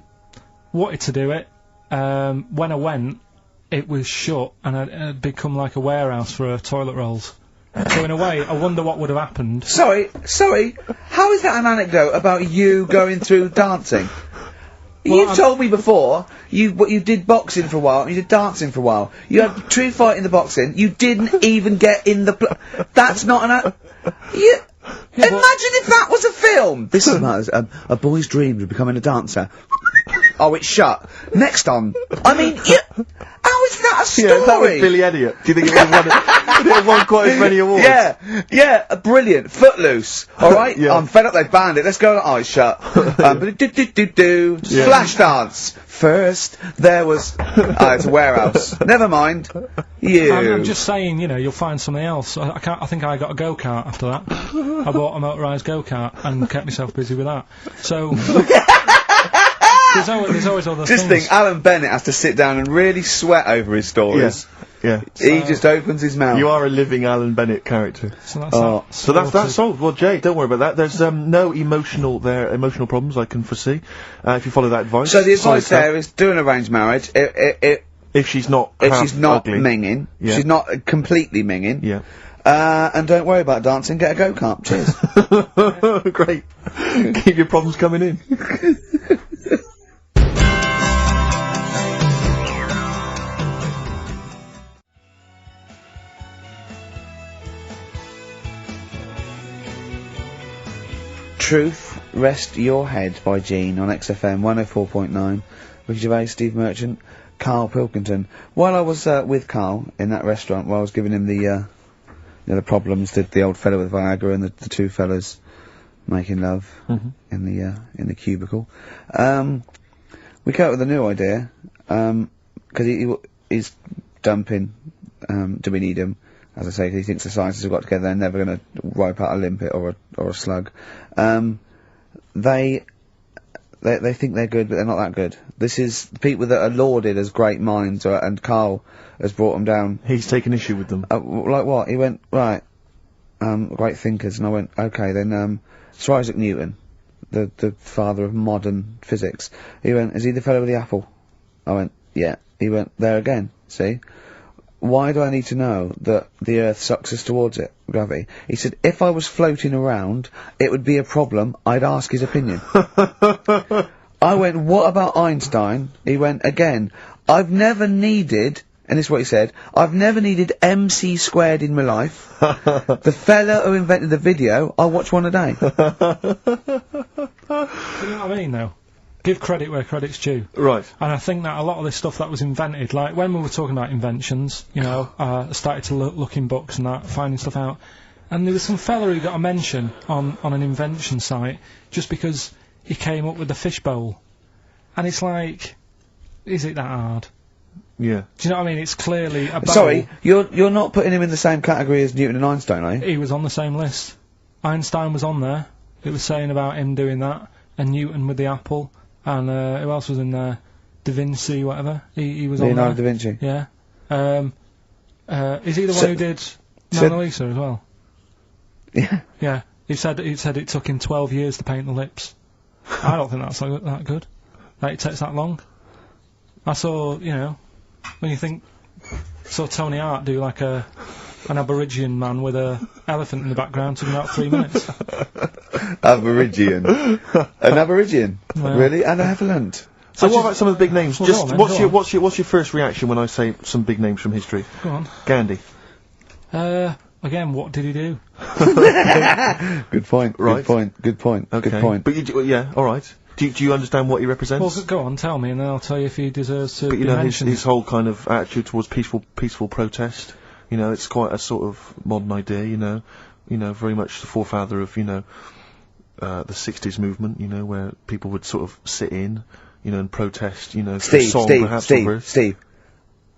Wanted to do it. When I went, it was shut, and it become like a warehouse for toilet rolls. So in a way, I wonder what would have happened. Sorry, how is that an anecdote about you going through dancing? Well, You've told me before, you did boxing for a while, and you did dancing for a while. You had a true fight in the boxing, you didn't even get in the that's not an Yeah, Imagine if that was a film! This is a boy's dreams of becoming a dancer. Oh, it's shut. Next on. I mean, how is that a story? Yeah, that was Billy Elliot. Do you think it would have won quite as many awards? Yeah, brilliant. Footloose. Alright? Yeah. I'm fed up they banned it. Let's go. Oh, it's shut. Do. Flash dance. First, there was... it's a warehouse. Never mind. I'm just saying, you know, you'll find something else. I think I got a go-kart after that. I bought a motorised go-kart and kept myself busy with that. So... There's always other Just things. think, Alan Bennett has to sit down and really sweat over his stories. Yeah. He just opens his mouth. You are a living Alan Bennett character. So that's That's solved. Well, Jay, don't worry about that. There's no emotional problems I can foresee. If you follow that advice. So the advice there is do an arranged marriage. If she's not ugly. minging, she's not completely minging. Yeah. And don't worry about dancing. Get a go-kart. Cheers. Great. Keep your problems coming in. Truth, Rest Your Head by Gene on XFM 104.9. Ricky Gervais, Steve Merchant, Karl Pilkington. While I was with Karl in that restaurant, while I was giving him the problems, the old fella with Viagra and the two fellas making love in the cubicle, we came up with a new idea, because he's dumping, Do We Need Him? As I say, 'cause he thinks the scientists have got together, they're never going to wipe out a limpet or a slug. They think they're good, but they're not that good. This is people that are lauded as great minds, and Karl has brought them down. He's taken issue with them. Like what? He went, right, great thinkers, and I went, okay, then, Sir Isaac Newton, the father of modern physics. He went, is he the fellow with the apple? I went, yeah. He went, there again, see? Why do I need to know that the Earth sucks us towards it, gravity? He said, if I was floating around, it would be a problem, I'd ask his opinion. I went, what about Einstein? He went, again, I've never needed, and this is what he said, I've never needed MC squared in my life. The fella who invented the video, I watch one a day. You know what I mean, though? Give credit where credit's due. Right. And I think that a lot of this stuff that was invented, like when we were talking about inventions, you know, I started to look in books and that, finding stuff out. And there was some fella who got a mention on an invention site just because he came up with the fishbowl. And it's like, is it that hard? Yeah. Do you know what I mean? It's clearly a bowl. Sorry, you're not putting him in the same category as Newton and Einstein, are you? He was on the same list. Einstein was on there. It was saying about him doing that. And Newton with the apple. And who else was in there? Da Vinci, whatever. He was Leonardo on there. da Vinci. Yeah. Is he the one who did Mona Lisa as well? Yeah. Yeah. He said it took him 12 years to paint the lips. I don't think that's that good. Like, it takes that long. I saw, you know, when you think, saw Tony Hart do like an Aborigine man with a elephant in the background, took about 3 minutes. Aborigine. An Aborigine? Well, really? An elephant? So what about some of the big names? Well, Just go on, what's your first reaction when I say some big names from history? Go on. Gandhi. Again, what did he do? Good point. Right. Good point. Okay. Good point. But yeah, all right. Do you understand what he represents? Well, go on, tell me, and then I'll tell you if he deserves to But you be know mentioned. his whole kind of attitude towards peaceful protest. You know, it's quite a sort of modern idea. You know, very much the forefather of the '60s movement. You know, where people would sort of sit in, you know, and protest. You know, for a song perhaps or verse. Steve.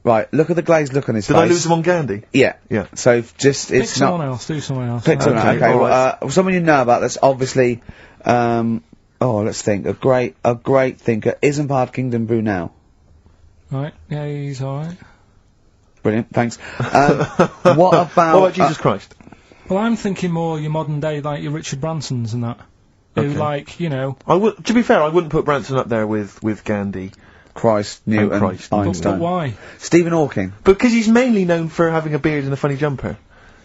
Right, look at the glazed look on his face. Did I lose him on Gandhi? Yeah. Yeah. So just Pick it's someone not. else. Do someone else. Pick someone. Okay, Okay. all Well, right. someone you know about that's obviously. Let's think. A great thinker. Isambard Kingdom Brunel. Right. Yeah, he's all right. Brilliant. Thanks. What about Jesus Christ? Well, I'm thinking more your modern day, like your Richard Bransons and that. Who, Okay. like, you know... To be fair, I wouldn't put Branson up there with Gandhi. Christ, Newton, Christ. Einstein? But why? Stephen Hawking. Because he's mainly known for having a beard and a funny jumper.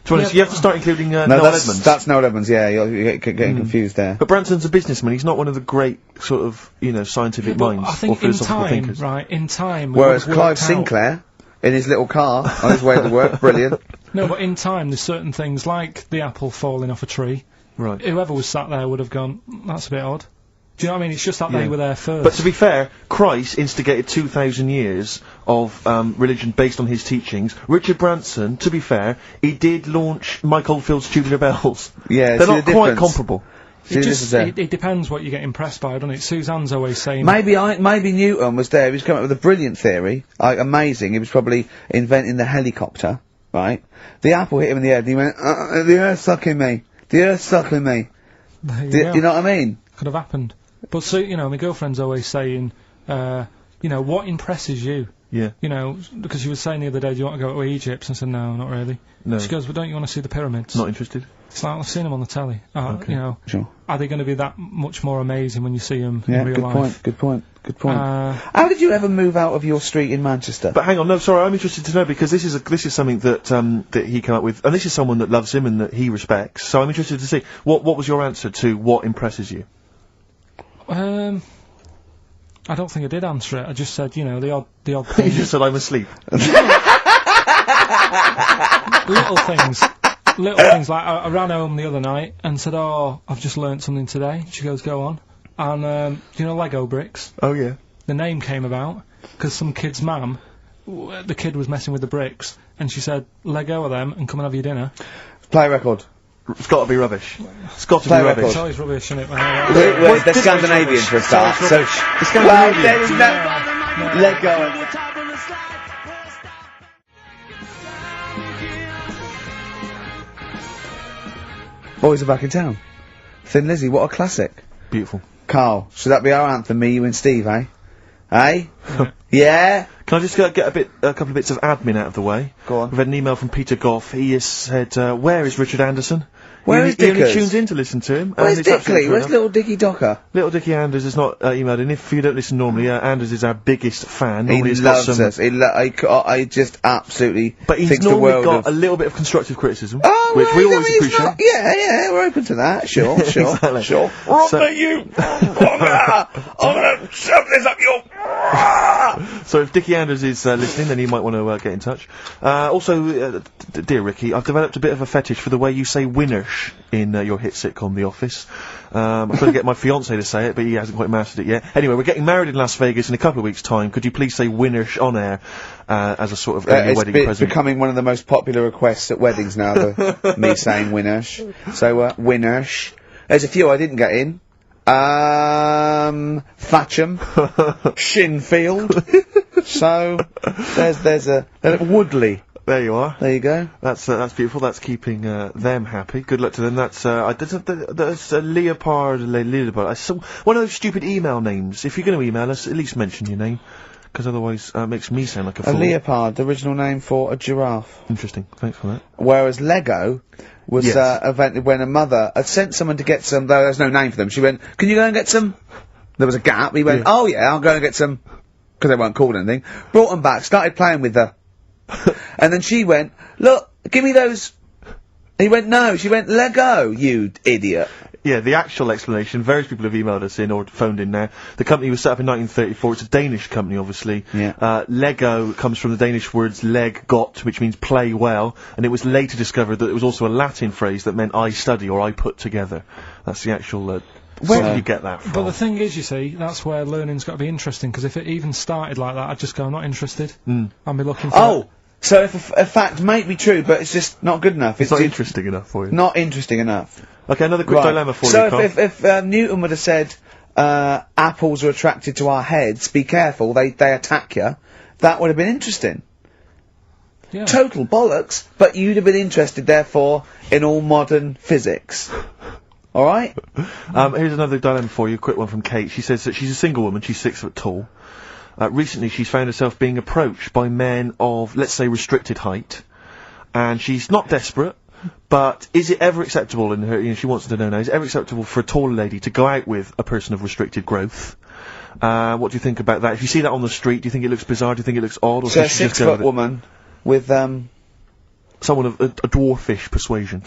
To be honest, Yeah, you have to start including Noel that's Edmonds. that's Noel Edmonds. Yeah, you're getting confused there. But Branson's a businessman. He's not one of the great sort of, scientific But minds I or think in philosophical time, thinkers. right, in time... we Whereas would've Clive worked out- Sinclair, in his little car on his way to work, brilliant. No, but in time there's certain things like the apple falling off a tree, Right. whoever was sat there would have gone, that's a bit odd. Do you know what I mean? It's just that they were there first. But to be fair, Christ instigated 2,000 years of religion based on his teachings. Richard Branson, to be fair, he did launch Mike Oldfield's Tubular Bells. Yeah, they're not quite comparable. It depends what you get impressed by, doesn't it? Suzanne's always saying... Maybe Newton was there, he was coming up with a brilliant theory, like amazing, he was probably inventing the helicopter, right? The apple hit him in the head and he went, the earth's sucking me, the earth's sucking me. You know what I mean? Could have happened. But so, you know, my girlfriend's always saying, you know, what impresses you? Yeah. You know, because she was saying the other day, do you want to go to Egypt? And I said, no, not really. No. She goes, well, don't you want to see the pyramids? Not interested. It's like, I've seen them on the telly. Okay. You know, Sure. Are they going to be that much more amazing when you see them in real life? Good point. How did you ever move out of your street in Manchester? But hang on, no, sorry, I'm interested to know because this is something that that he came up with, and this is someone that loves him and that he respects. So I'm interested to see what was your answer to what impresses you. I don't think I did answer it. I just said, you know, the odd You thing. just said I'm asleep. Little things like I ran home the other night and said, oh, I've just learnt something today. She goes, go on. And, you know Lego bricks? Oh yeah. The name came about because some kid's mum, the kid was messing with the bricks, and she said, let go of them and come and have your dinner. Play record. It's got to be rubbish. It's got to be Play rubbish. It's always rubbish, isn't it? Well, they're Scandinavian for a start, so... The Scandinavian. there is no... Let go. Boys are back in town. Thin Lizzy, what a classic. Beautiful. Carl, should that be our anthem, me, you and Steve, eh? Eh? Yeah? Can I just get a couple of bits of admin out of the way? Go on. We've had an email from Peter Goff. He has said, where is Richard Anderson? Where is He only Dickers? tunes in to listen to him. Where's and it's absolutely Dickley? fair Where's enough. little Dicky Docker? Little Dickie Anders has not emailed in. If you don't listen normally, Anders is our biggest fan. He Normally he's got loves some, us. I just absolutely but he's think the normally world got of... a little bit of constructive criticism, Oh, which well, we I mean, always it's appreciate. not- yeah, we're open to that. Sure, sure, Exactly. sure. So- you! I'm gonna shove this up your... So if Dickie Anders is listening, then he might want to get in touch. Also, dear Ricky, I've developed a bit of a fetish for the way you say "winnersh" in your hit sitcom The Office. I'm trying to get my fiance to say it, but he hasn't quite mastered it yet. Anyway, we're getting married in Las Vegas in a couple of weeks' time. Could you please say "winnersh" on air as a sort of early wedding It's present? becoming one of the most popular requests at weddings now, me saying "winnersh." So, "winnersh." There's a few I didn't get in. Thatcham, Shinfield. So there's a Woodley. There you are. There you go. That's beautiful. That's keeping them happy. Good luck to them. That's that's Leopard. One of those stupid email names. If you're going to email us, at least mention your name, because otherwise it makes me sound like a fool. A leopard, the original name for a giraffe. Interesting. Thanks for that. Whereas Lego was invented when a mother had sent someone to get some, though there's no name for them. She went, can you go and get some? There was a gap. He went, oh yeah, I'll go and get some, because they weren't called anything. Brought them back, started playing with the, and then she went, look, give me those. He went, no. She went, Lego, you idiot. Yeah, the actual explanation, various people have emailed us in or phoned in now. The company was set up in 1934. It's a Danish company, obviously. Yeah. Lego comes from the Danish words leg got, which means play well, and it was later discovered that it was also a Latin phrase that meant I study or I put together. That's the actual, where did you get that from? But the thing is, you see, that's where learning's got to be interesting, because if it even started like that, I'd just go, I'm not interested. I'd be looking for... Oh! So if a fact may be true, but it's just not good enough. It's not interesting enough for you. Not interesting enough. Okay, another quick dilemma for you, So Carl. if Newton would have said, apples are attracted to our heads, be careful, they attack you, that would have been interesting. Yeah. Total bollocks, but you'd have been interested, therefore, in all modern physics. Alright? Here's another dilemma for you, a quick one from Kate. She says that she's a single woman, she's 6 foot tall. Recently she's found herself being approached by men of, let's say, restricted height. And she's not desperate, but is it ever acceptable in her, she wants to know now, is it ever acceptable for a taller lady to go out with a person of restricted growth? What do you think about that? If you see that on the street, do you think it looks bizarre, do you think it looks odd, or So a should she just go 6 foot with it? woman with, Someone of a dwarfish persuasion.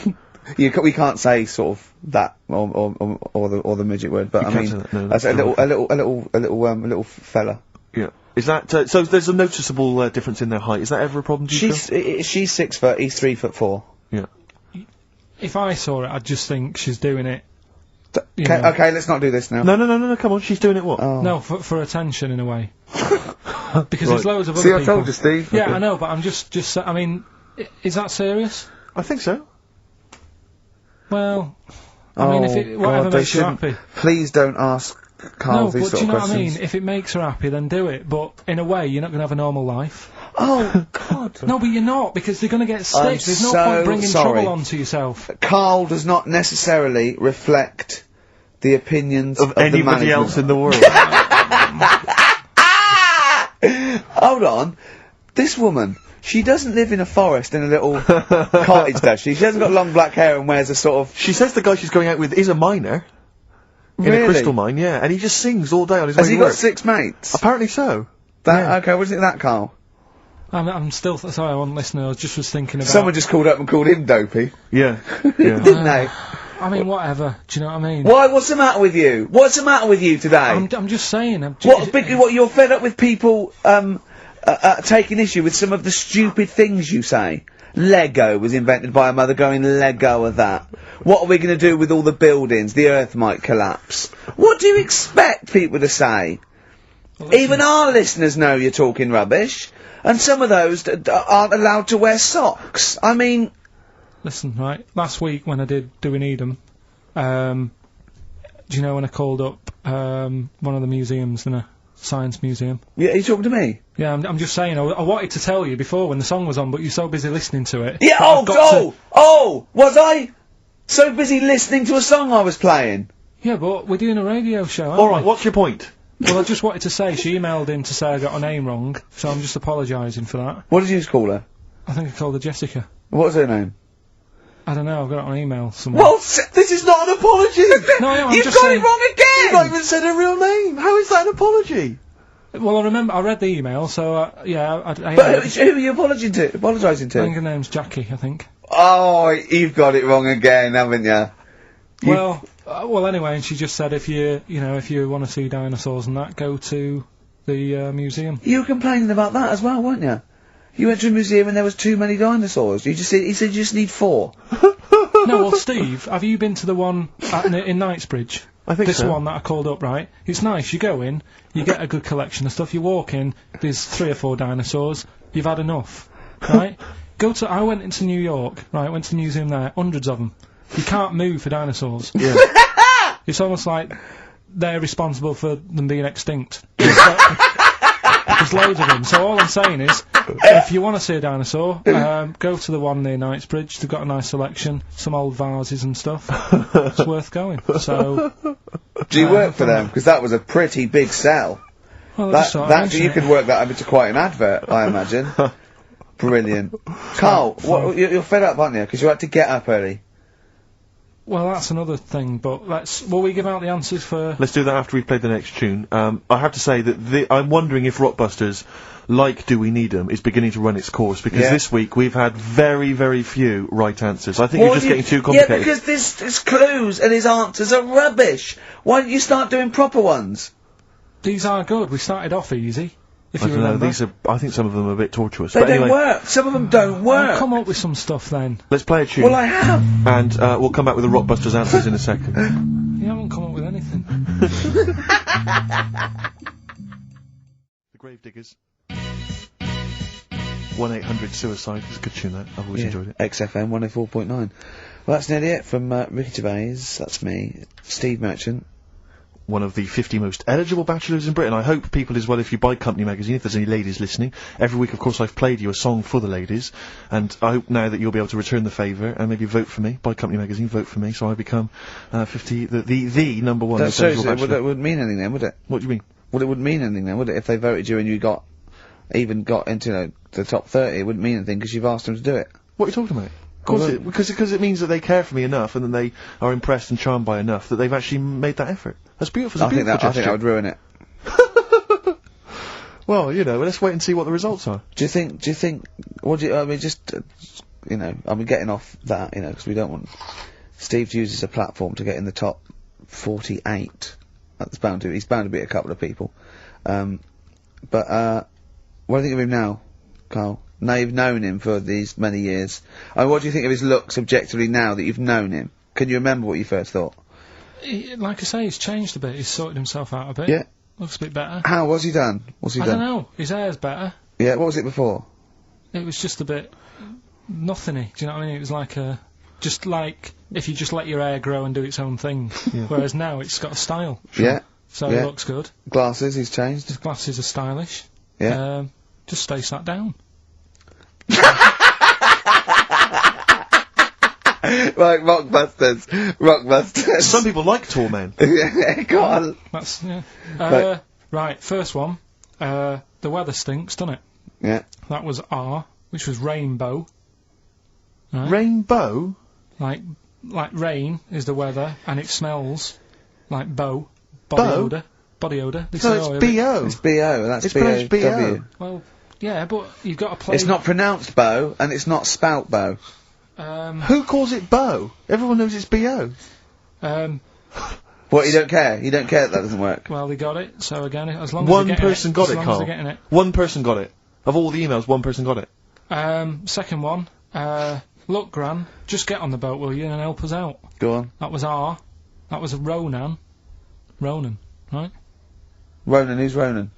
we can't say sort of that, or the midget word, but You I can't mean, say that, no, that's a little fella. Yeah. Is that, so there's a noticeable difference in their height. Is that ever a problem, do you feel? She's 6 foot, he's 3'4". Yeah. if I saw it, I'd just think she's doing it. Okay, let's not do this now. No, come on, she's doing it what? Oh. No, for attention in a way. Because there's loads of other See, people. I told you, Steve. Yeah, I know, but I'm just. I mean, is that serious? I think so. Well, I mean, if it whatever God, makes her happy. Please don't ask Karl No, these but sort do you know of questions. what I mean? If it makes her happy, then do it. But in a way, you're not going to have a normal life. Oh, God. No, but you're not, because they're going to get sick. I'm There's no so point bringing sorry. trouble onto yourself. Karl does not necessarily reflect the opinions Of the anybody management. else in the world. Hold on. This woman, she doesn't live in a forest in a little cottage, does she? She hasn't got long black hair and wears a sort of... She says the guy she's going out with is a miner. In Really? a crystal mine, yeah. And he just sings all day on his Has way he to got work. 6 mates? Apparently so. Okay, what do you think of that, Karl? I'm still sorry, I wasn't listening. I was thinking about. Someone just called up and called him dopey. Yeah. Didn't they? I mean, whatever. Do you know what I mean? Why? What's the matter with you? What's the matter with you today? I'm just saying. What you're fed up with people taking issue with some of the stupid things you say? Lego was invented by a mother going, Lego of that. What are we going to do with all the buildings? The earth might collapse. What do you expect people to say? Well, Even our listeners know you're talking rubbish. And some of those aren't allowed to wear socks. I mean... Listen, right, last week when I did Do We Need 'Em, do you know when I called up one of the museums in a science museum? Yeah, are you talking to me? Yeah, I'm just saying, I wanted to tell you before when the song was on, but you're so busy listening to it. Yeah, that I've got was I so busy listening to a song I was playing? Yeah, but we're doing a radio show, aren't Alright, we? what's your point? Well, I just wanted to say, she emailed in to say I got her name wrong, so I'm just apologising for that. What did you just call her? I think I called her Jessica. What was her name? I don't know, I've got it on email somewhere. Well, this is not an apology! No, I know, I'm You've just got saying- it wrong You've not again! even said her real name! How is that an apology? Well, I read the email, so, yeah, I But who are you apologising I think to? her name's Jackie, I think. Oh, you've got it wrong again, haven't you? Well, anyway, and she just said if you want to see dinosaurs and that, go to the museum. You were complaining about that as well, weren't you? You went to a museum and there was too many dinosaurs. He said you just need 4. No, well, Steve, have you been to the one in Knightsbridge? I think this so. one that I called up, right? It's nice. You go in, you get a good collection of stuff. You walk in, there's 3 or 4 dinosaurs. You've had enough, right? I went into New York, right? Went to the museum there, hundreds of them. You can't move for dinosaurs. Yeah. It's almost like they're responsible for them being extinct. There's loads of them. So all I'm saying is, if you want to see a dinosaur, go to the one near Knightsbridge. They've got a nice selection, some old vases and stuff. It's worth going. So. Do you work for them? Because that was a pretty big sell. Well, I just thought I'd mention You it. could work that into quite an advert, I imagine. Brilliant. Karl, you're fed up, aren't you? Because you had to get up early. Well, that's another thing, but will we give out the answers for... Let's do that after we've played the next tune. I have to say that I'm wondering if Rockbusters, like Do We Need 'Em, is beginning to run its course, because this week we've had very, very few right answers. I think you're just getting too complicated. Yeah, because his clues and his answers are rubbish. Why don't you start doing proper ones? These are good. We started off easy, if I you don't know, remember. I think some of them are a bit tortuous. They but don't anyway, work. Some of them don't work. Come up with some stuff then. let's play a tune. Well, I have. And we'll come back with the Rockbusters answers in a second. You haven't come up with anything. The Gravediggers. 1-800-SUICIDE. It's a good tune, that. I've always enjoyed it. XFM 104.9. Well, that's nearly it from Ricky Gervais. That's me, Steve Merchant. One of the 50 most eligible bachelors in Britain. I hope people as well, if you buy Company Magazine, if there's any ladies listening, every week, of course, I've played you a song for the ladies, and I hope now that you'll be able to return the favour and maybe vote for me. Buy Company Magazine, vote for me, so I become 50, the number one That eligible shows bachelor. it wouldn't mean anything then, would it? What do you mean? Well, it wouldn't mean anything then, would it? If they voted you and you got into the top 30, it wouldn't mean anything because you've asked them to do it. What are you talking about? Of course, because it means that they care for me enough, and then they are impressed and charmed by enough that they've actually made that effort. That's beautiful. It's a beautiful gesture. I think that would ruin it. Well, let's wait and see what the results are. Do you think, getting off that, because we don't want Steve to use as a platform to get in the top 48. He's bound to beat a couple of people. But, what do you think of him now, Karl? Now you've known him for these many years. What do you think of his looks objectively now that you've known him? Can you remember what you first thought? Like I say, he's changed a bit. He's sorted himself out a bit. Yeah. Looks a bit better. How? What's he done? What's he I done? don't know. His hair's better. Yeah, what was it before? It was just a bit nothingy. Do you know what I mean? It was like just like if you just let your hair grow and do its own thing. Whereas now it's got a style. Yeah. So it looks good. Glasses, he's changed. His glasses are stylish. Yeah. Just stay sat down. Right, Rockbusters. Some people like tall men. Yeah, go on. That's right. First one. The weather stinks, doesn't it? Yeah. That was R, which was rainbow. Right? Rainbow? Like rain is the weather, and it smells like bow. Body odour. Body odour. No, it's B.O. It's B.O. That's It's pronounced B.O. Well, yeah, but you've got to play. It's not pronounced bow, and it's not spout bow. Who calls it bow? Everyone knows it's B.O. What, you don't care? You don't care that doesn't work? Well, they got it, so again, as long as One person got it, as long as Carl. they're getting it. One person got it. Of all the emails, one person got it. Second one, look, Gran, just get on the boat, will you, and help us out. Go on. That was R. That was a Ronan, right? Ronan, who's Ronan?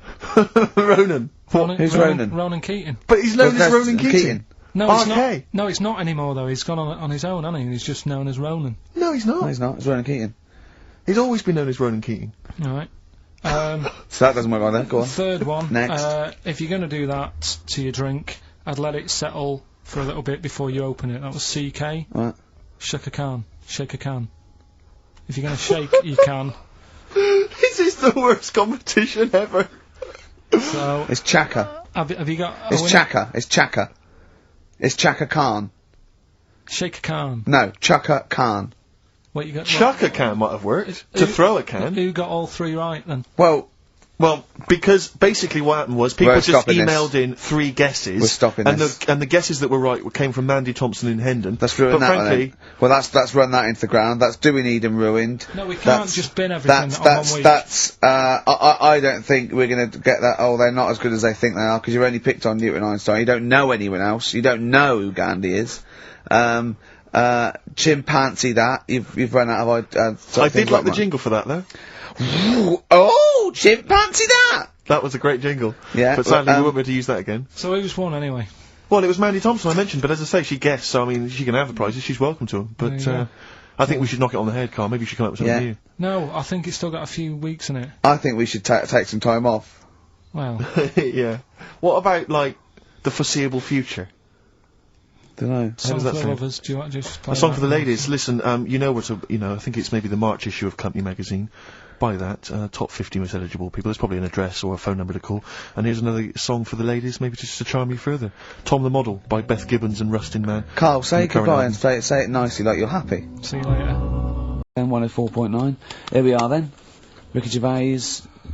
Ronan. Who's Ronan? Ronan Keating. But he's known as Ronan Keating. No, it's not. RK. No, it's not anymore, though. He's gone on his own, hasn't he? He's just known as Ronan. No, he's not. No, he's not. It's Ronan Keating. He's always been known as Ronan Keating. Alright. So that doesn't work either. Go on. Third one. Next. If you're going to do that to your drink, I'd let it settle for a little bit before you open it. That was CK. Right. Shake a can. Shake a can. If you're going to shake, you can. This is the worst competition ever. So. It's Chaka. Have you got? It's Chaka. It's Chaka. It's Chaka Khan. Shake a can. No, Chaka Khan. What you got? Chuck a can might have worked. To throw a can. Who got all three right then? Well, because basically what happened was people We're just stopping emailed in 3 guesses. We're stopping and this. the guesses that were right came from Mandy Thompson in Hendon. let's ruin but that one frankly, then. Well, that's run that into the ground. That's Do We Need 'Em ruined. No, we can't That's- just bin everything on 1 week. I don't think we're gonna get that, they're not as good as they think they are, because you've only picked on Newton Einstein. You don't know anyone else. You don't know who Gandhi is. Chimpanzee that. You've run out of, I did like the jingle for that though. Oh, chimpanzee that! That was a great jingle. Yeah, But sadly well, we won't be able to use that again. So who's won anyway? Well, it was Mandy Thompson I mentioned, but as I say, she guessed, so I mean, she can have the prizes, she's welcome to them. There But, you go. I think we should knock it on the head, Carl. Maybe you should come up with something Yeah. new. No, I think it's still got a few weeks in it. I think we should take some time off. Well, Yeah. What about, like, the foreseeable future? Dunno. song does for that the sound? lovers. Do you want to just play A song for the that? ladies. Listen, you know what? I think it's maybe the March issue of Company magazine. Buy that. Top 50 most eligible people. There's probably an address or a phone number to call. And here's another song for the ladies, maybe just to charm you further. Tom the Model by Beth Gibbons and Rustin Man. Carl, say the current goodbye album. and say it nicely, like you're happy. See you later. Then 104.9. Here we are then. Ricky Gervais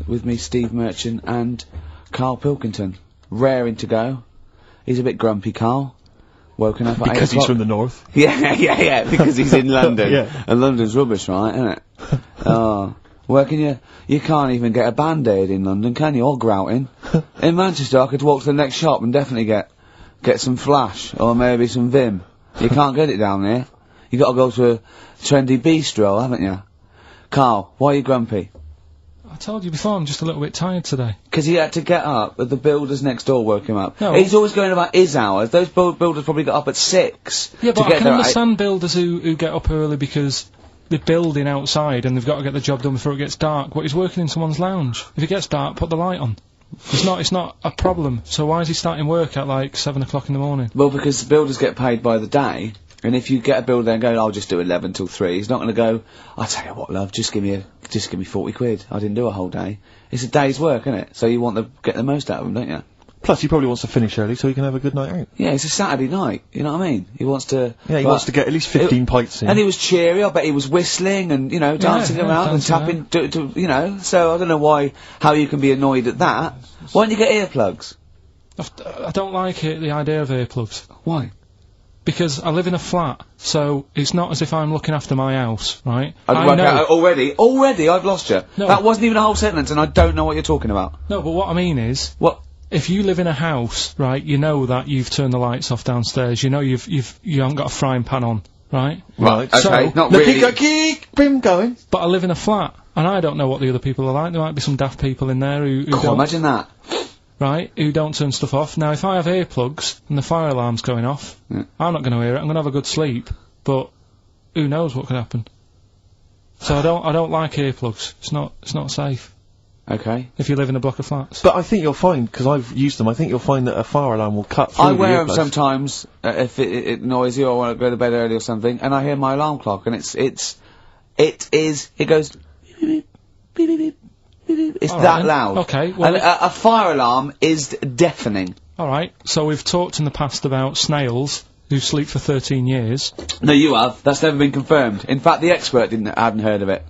with me, Steve Merchant, and Karl Pilkington. Raring to go. He's a bit grumpy, Carl. Woken up at 8 Because he's o'clock. from the north. Yeah, because he's in London. Yeah. And London's rubbish, right, isn't it? Oh. Where can you can't even get a Band-Aid in London, can you? Or grouting. In Manchester, I could walk to the next shop and definitely get some Flash, or maybe some Vim. You can't get it down there. You gotta go to a trendy bistro, haven't you? Carl, why are you grumpy? I told you before, I'm just a little bit tired today. Because he had to get up, but the builders next door woke him up. No. He's always going about his hours. Those builders probably got up at 6. Yeah, to but I get can there at understand builders who get up early because they're building outside and they've got to get the job done before it gets dark. But he's working in someone's lounge. If it gets dark, put the light on. It's not a problem. So why is he starting work at like 7 o'clock in the morning? Well, because the builders get paid by the day, and if you get a builder there and go, I'll just do 11 till 3, he's not going to go, I'll tell you what, love, just give me 40 quid. I didn't do a whole day. It's a day's work, isn't it? So you want to get the most out of them, don't you? Plus, he probably wants to finish early so he can have a good night out. Yeah, it's a Saturday night, you know what I mean? He wants to... Yeah, he well, wants to get at least 15 pints in. And he was cheery, I bet he was whistling and, dancing yeah, around and dancing tapping, so I don't know how you can be annoyed at that. Why don't you get earplugs? I don't like it, the idea of earplugs. Why? Because I live in a flat, so it's not as if I'm looking after my house, right? Already, I've lost you. No. That wasn't even a whole sentence and I don't know what you're talking about. No, but what I mean is, What? if you live in a house, right, you know that you've turned the lights off downstairs. You know you haven't got a frying pan on, right? Right. Okay. So- not No, really. keep him going. But I live in a flat, and I don't know what the other people are like. There might be some daft people in there who God, don't, imagine that. right, who don't turn stuff off. Now, if I have earplugs and the fire alarm's going off, Yeah. I'm not going to hear it. I'm going to have a good sleep, but who knows what could happen? So I don't like earplugs. It's not safe Okay. if you live in a block of flats. But I think you'll find, because I've used them, I think you'll find that a fire alarm will cut through I the wear them earplugs. sometimes if it's noisy or I want to go to bed early or something, and I hear my alarm clock, and it goes. Beep, beep, beep, beep, beep, beep, beep. It's All that right. loud. Okay, well- And a fire alarm is deafening. All right. So we've talked in the past about snails who sleep for 13 years. No, you have. That's never been confirmed. In fact, the expert hadn't heard of it.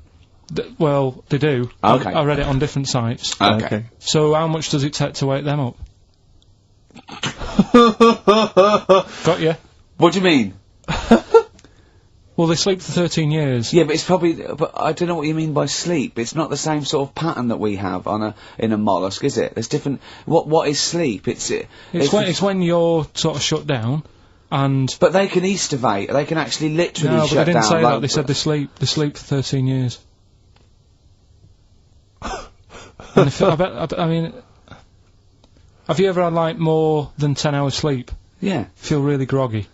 Well, they do. Okay. I read it on different sites. Okay. So how much does it take to wake them up? Got you. What do you mean? Well, they sleep for 13 years. Yeah, but it's probably. But I don't know what you mean by sleep. It's not the same sort of pattern that we have in a mollusk, is it? There's different. What is sleep? It's when you're sort of shut down, and But they can estivate. They can actually literally no, shut but they didn't down. say like- that. They said they sleep for 13 years. And I mean, have you ever had like more than 10 hours sleep? Yeah. Feel really groggy.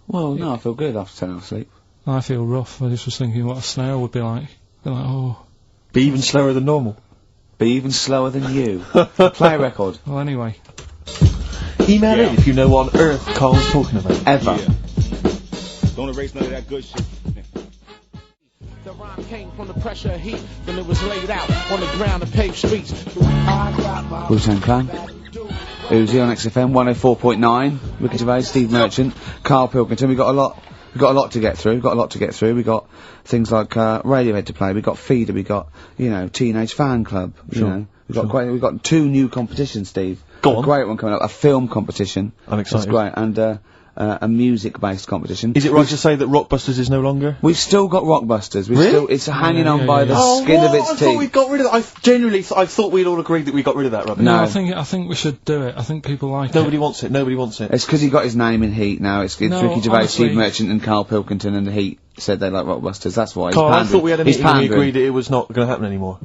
Well, no, I feel good after 10 hours sleep. I feel rough. I just was thinking what a snail would be like. Be like, oh. Be even slower than normal. Be even slower than you. Play a record. Well, anyway. Email in if you know what on earth Carl's talking about. Ever. Don't erase none of that good shit. The rhyme came from the pressure of heat when it was laid out on the ground and paved streets. Wu-Tang Clan. Uzi on XFM 104.9. Ricky Gervais, Steve Merchant, Karl Pilkington. We've got a lot to get through. We've got things like Radiohead to play. We've got Feeder. We've got Teenage Fan Club. You know, we've got 2 new competitions, Steve. Go on. A great one coming up. A film competition. I'm excited. That's great. And a music-based competition. Is it right to say that Rockbusters is no longer? We've still got Rockbusters. Really? It's hanging Yeah, on yeah, by yeah. the skin of its I thought we teeth. got rid of that. I thought we'd all agreed that we got rid of that rubbish. No. I think we should do it. I think people like Nobody it. wants it. Nobody wants it. It's because he got his name in Heat now. It's No, Ricky Gervais, honestly- Steve Merchant, and Karl Pilkington, and the Heat said they like Rockbusters. That's why. He's Carl, I pandering. thought we had a He's meeting and we pandering. agreed that it was not going to happen anymore.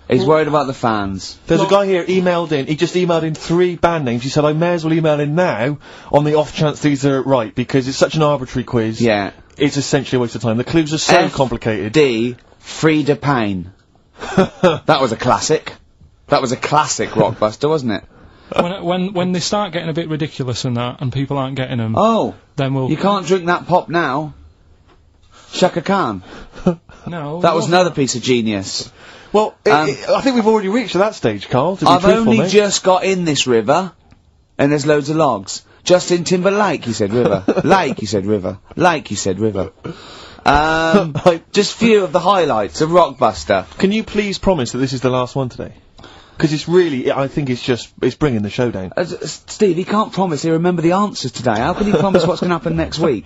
He's worried about the fans. There's a guy here emailed in. He just emailed in 3 band names. He said, I may as well email in now on the off chance these are right because it's such an arbitrary quiz. Yeah. It's essentially a waste of time. The clues are so complicated. D. Frida Payne. That was a classic. That was a classic Rockbuster, wasn't it? When they start getting a bit ridiculous and that, and people aren't getting them, Oh. then we'll. You can't drink that pop now. Shaka Khan. No. That was another piece of genius. Well, I think we've already reached that stage, Carl, to be I've truthful, only mate. just got in this river, and there's loads of logs. Justin Timberlake, he said river. Lake, he said river. Lake, he said river. Just few of the highlights of Rockbuster. Can you please promise that this is the last one today? Because it's really, I think it's bringing the show down. Steve, he can't promise he'll remember the answers today. How can he promise what's going to happen next week?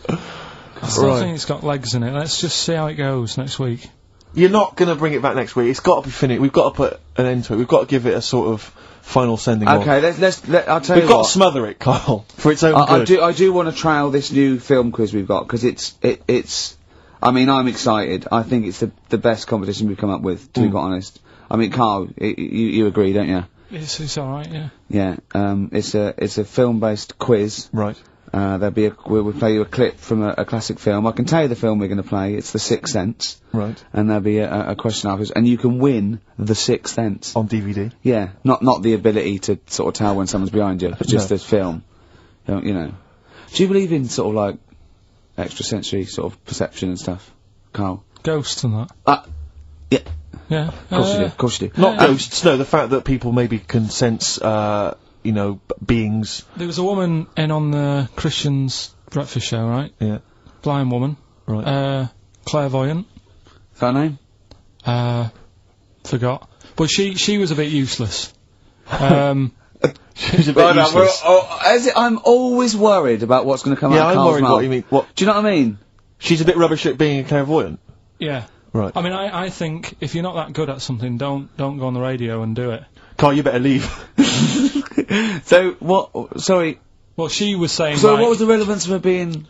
I still think it's got legs in it. Let's just see how it goes next week. You're not going to bring it back next week. It's got to be finished. We've got to put an end to it. We've got to give it a sort of final sending off. Okay, I'll tell We've you got what. to smother it, Carl, for its own I good. do want to trial this new film quiz we've got, because it's, I mean, I'm excited. I think it's the best competition we've come up with, to be quite honest. I mean, Carl, you agree, don't you? It's alright, yeah. Yeah, it's a film-based quiz. Right. We'll play you a clip from a classic film. I can tell you the film we're going to play. It's The Sixth Sense. Right. And there'll be a question afterwards, and you can win The Sixth Sense. On DVD. Yeah, not the ability to sort of tell when someone's behind you, but just No. this film. You know. Do you believe in sort of like extrasensory sort of perception and stuff, Carl? Ghosts and that. Yeah. Yeah. Of course you do. Of course you do. Not ghosts, no, the fact that people maybe can sense, beings. There was a woman in on the Christian's breakfast show, right? Yeah. Blind woman. Right. Clairvoyant. Is that her name? Forgot. But she was a bit useless. She's a bit useless. I'm always worried about what's going to come Yeah, out of I'm Carl's worried mouth. what you mean. What? Do you know what I mean? She's a bit rubbish at being a clairvoyant. Yeah. Right. I mean, I think if you're not that good at something, don't go on the radio and do it. Carl, you better leave. So, what, sorry, Well, she was saying, so like, what was the relevance of her being,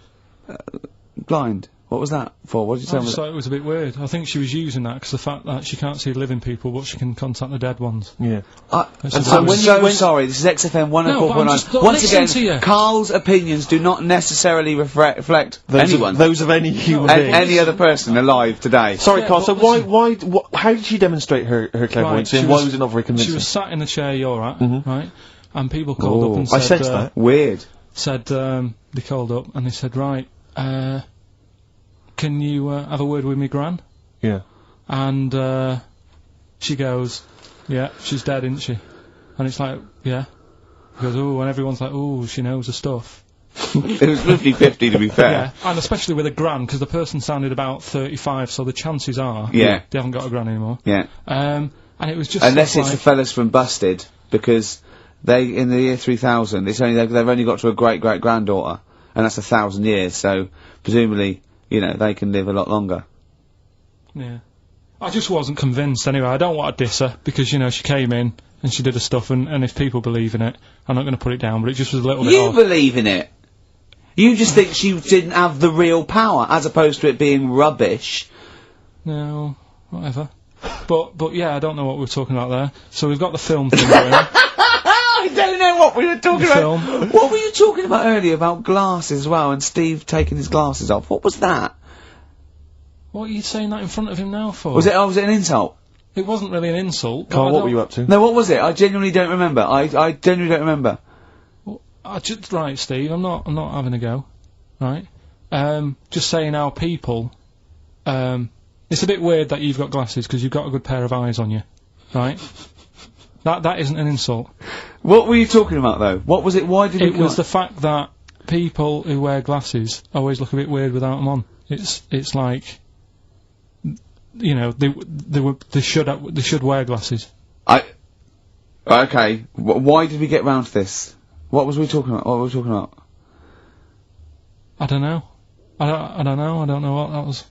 blind? What was that for? What did you I tell me? just thought it was a bit weird. I think she was using that because the fact that she can't see living people, but she can contact the dead ones. Yeah. I'm when so you- sorry, this is XFM No, but I'm just 104.9. not Once listening to again, you. Carl's opinions do not necessarily reflect Those anyone. Of, those of any human A- being. any other person alive today. Sorry, Yeah, Carl, but so listen- how did she demonstrate her clairvoyance, Right, and she why was- was it not very convincing? She was sat in the chair you're at, Mhm. right? And people called up and Oh, said, I sensed that. Weird. they called up and they said, right, can you have a word with me gran? Yeah. And she goes, yeah, she's dead, isn't she? And it's like, yeah. She goes, oh, and everyone's like, oh, she knows her stuff. It was 50-50 to be fair. Yeah, and especially with a gran, because the person sounded about 35, so the chances are Yeah. they haven't got a gran anymore. Yeah. And it was just Unless stuff it's the like, fellas from Busted, because they, in the year 3000, it's only, they've only got to a great-great-granddaughter, and that's 1,000 years, so presumably, you know, they can live a lot longer. yeah. I just wasn't convinced anyway. I don't want to diss her, because, you know, she came in and she did her stuff, and if people believe in it, I'm not going to put it down, but it just was a little bit You odd. believe in it! You just think she didn't have the real power, as opposed to it being rubbish. No, whatever. But yeah, I don't know what we were talking about there. So we've got the film thing going. I don't know what we were talking The about. film. What were you talking about earlier about glasses as well, and Steve taking his glasses off? What was that? What are you saying that in front of him now for? Was it an insult? It wasn't really an insult. Carl, but I what don't- were you up to? No, what was it? I genuinely don't remember. I genuinely don't remember. Right, Steve, I'm not having a go. Right? Just saying how people, it's a bit weird that you've got glasses because you've got a good pair of eyes on you. Right? That isn't an insult. What were you talking about though? What was it? Why did It was the fact that people who wear glasses always look a bit weird without them on. It's like, you know, they should wear glasses. Okay. Why did we get round to this? What was we talking about? What were we talking about? I don't know. I don't know. I don't know what that was.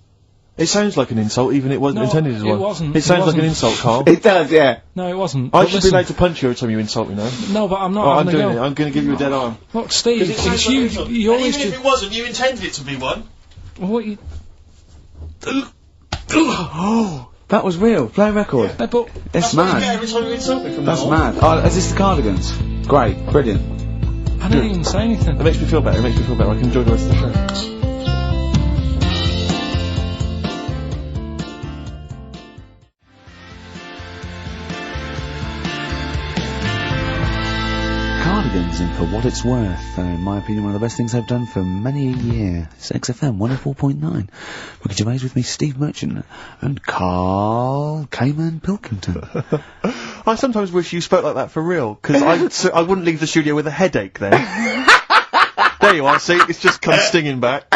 It sounds like an insult, even it wasn't No, intended as well. it wasn't. It sounds It like an wasn't. insult, Carl. It does, yeah. No, it wasn't. I But should be listen- allowed to punch you every time you insult me now. No, but I'm not Oh, I'm having a doing go. it. I'm going to give you a dead arm. Look, Steve, it's you always even if it wasn't, you intended it to be one. what you... Oh, that was real. Play a record. but It's What you get mad. every time you insult me from That's now on. mad. Oh, is this the Cardigans? Great, brilliant. I didn't even say anything. It makes me feel better. It makes me feel better. I can enjoy the rest of the show. Cardigans, and for what it's worth, in my opinion, one of the best things I've done for many a year. It's XFM 104.9. Ricky Gervais with me, Steve Merchant, and Karl Pilkington. I sometimes wish you spoke like that for real, because I wouldn't leave the studio with a headache then. There you are, see? It's just come stinging back.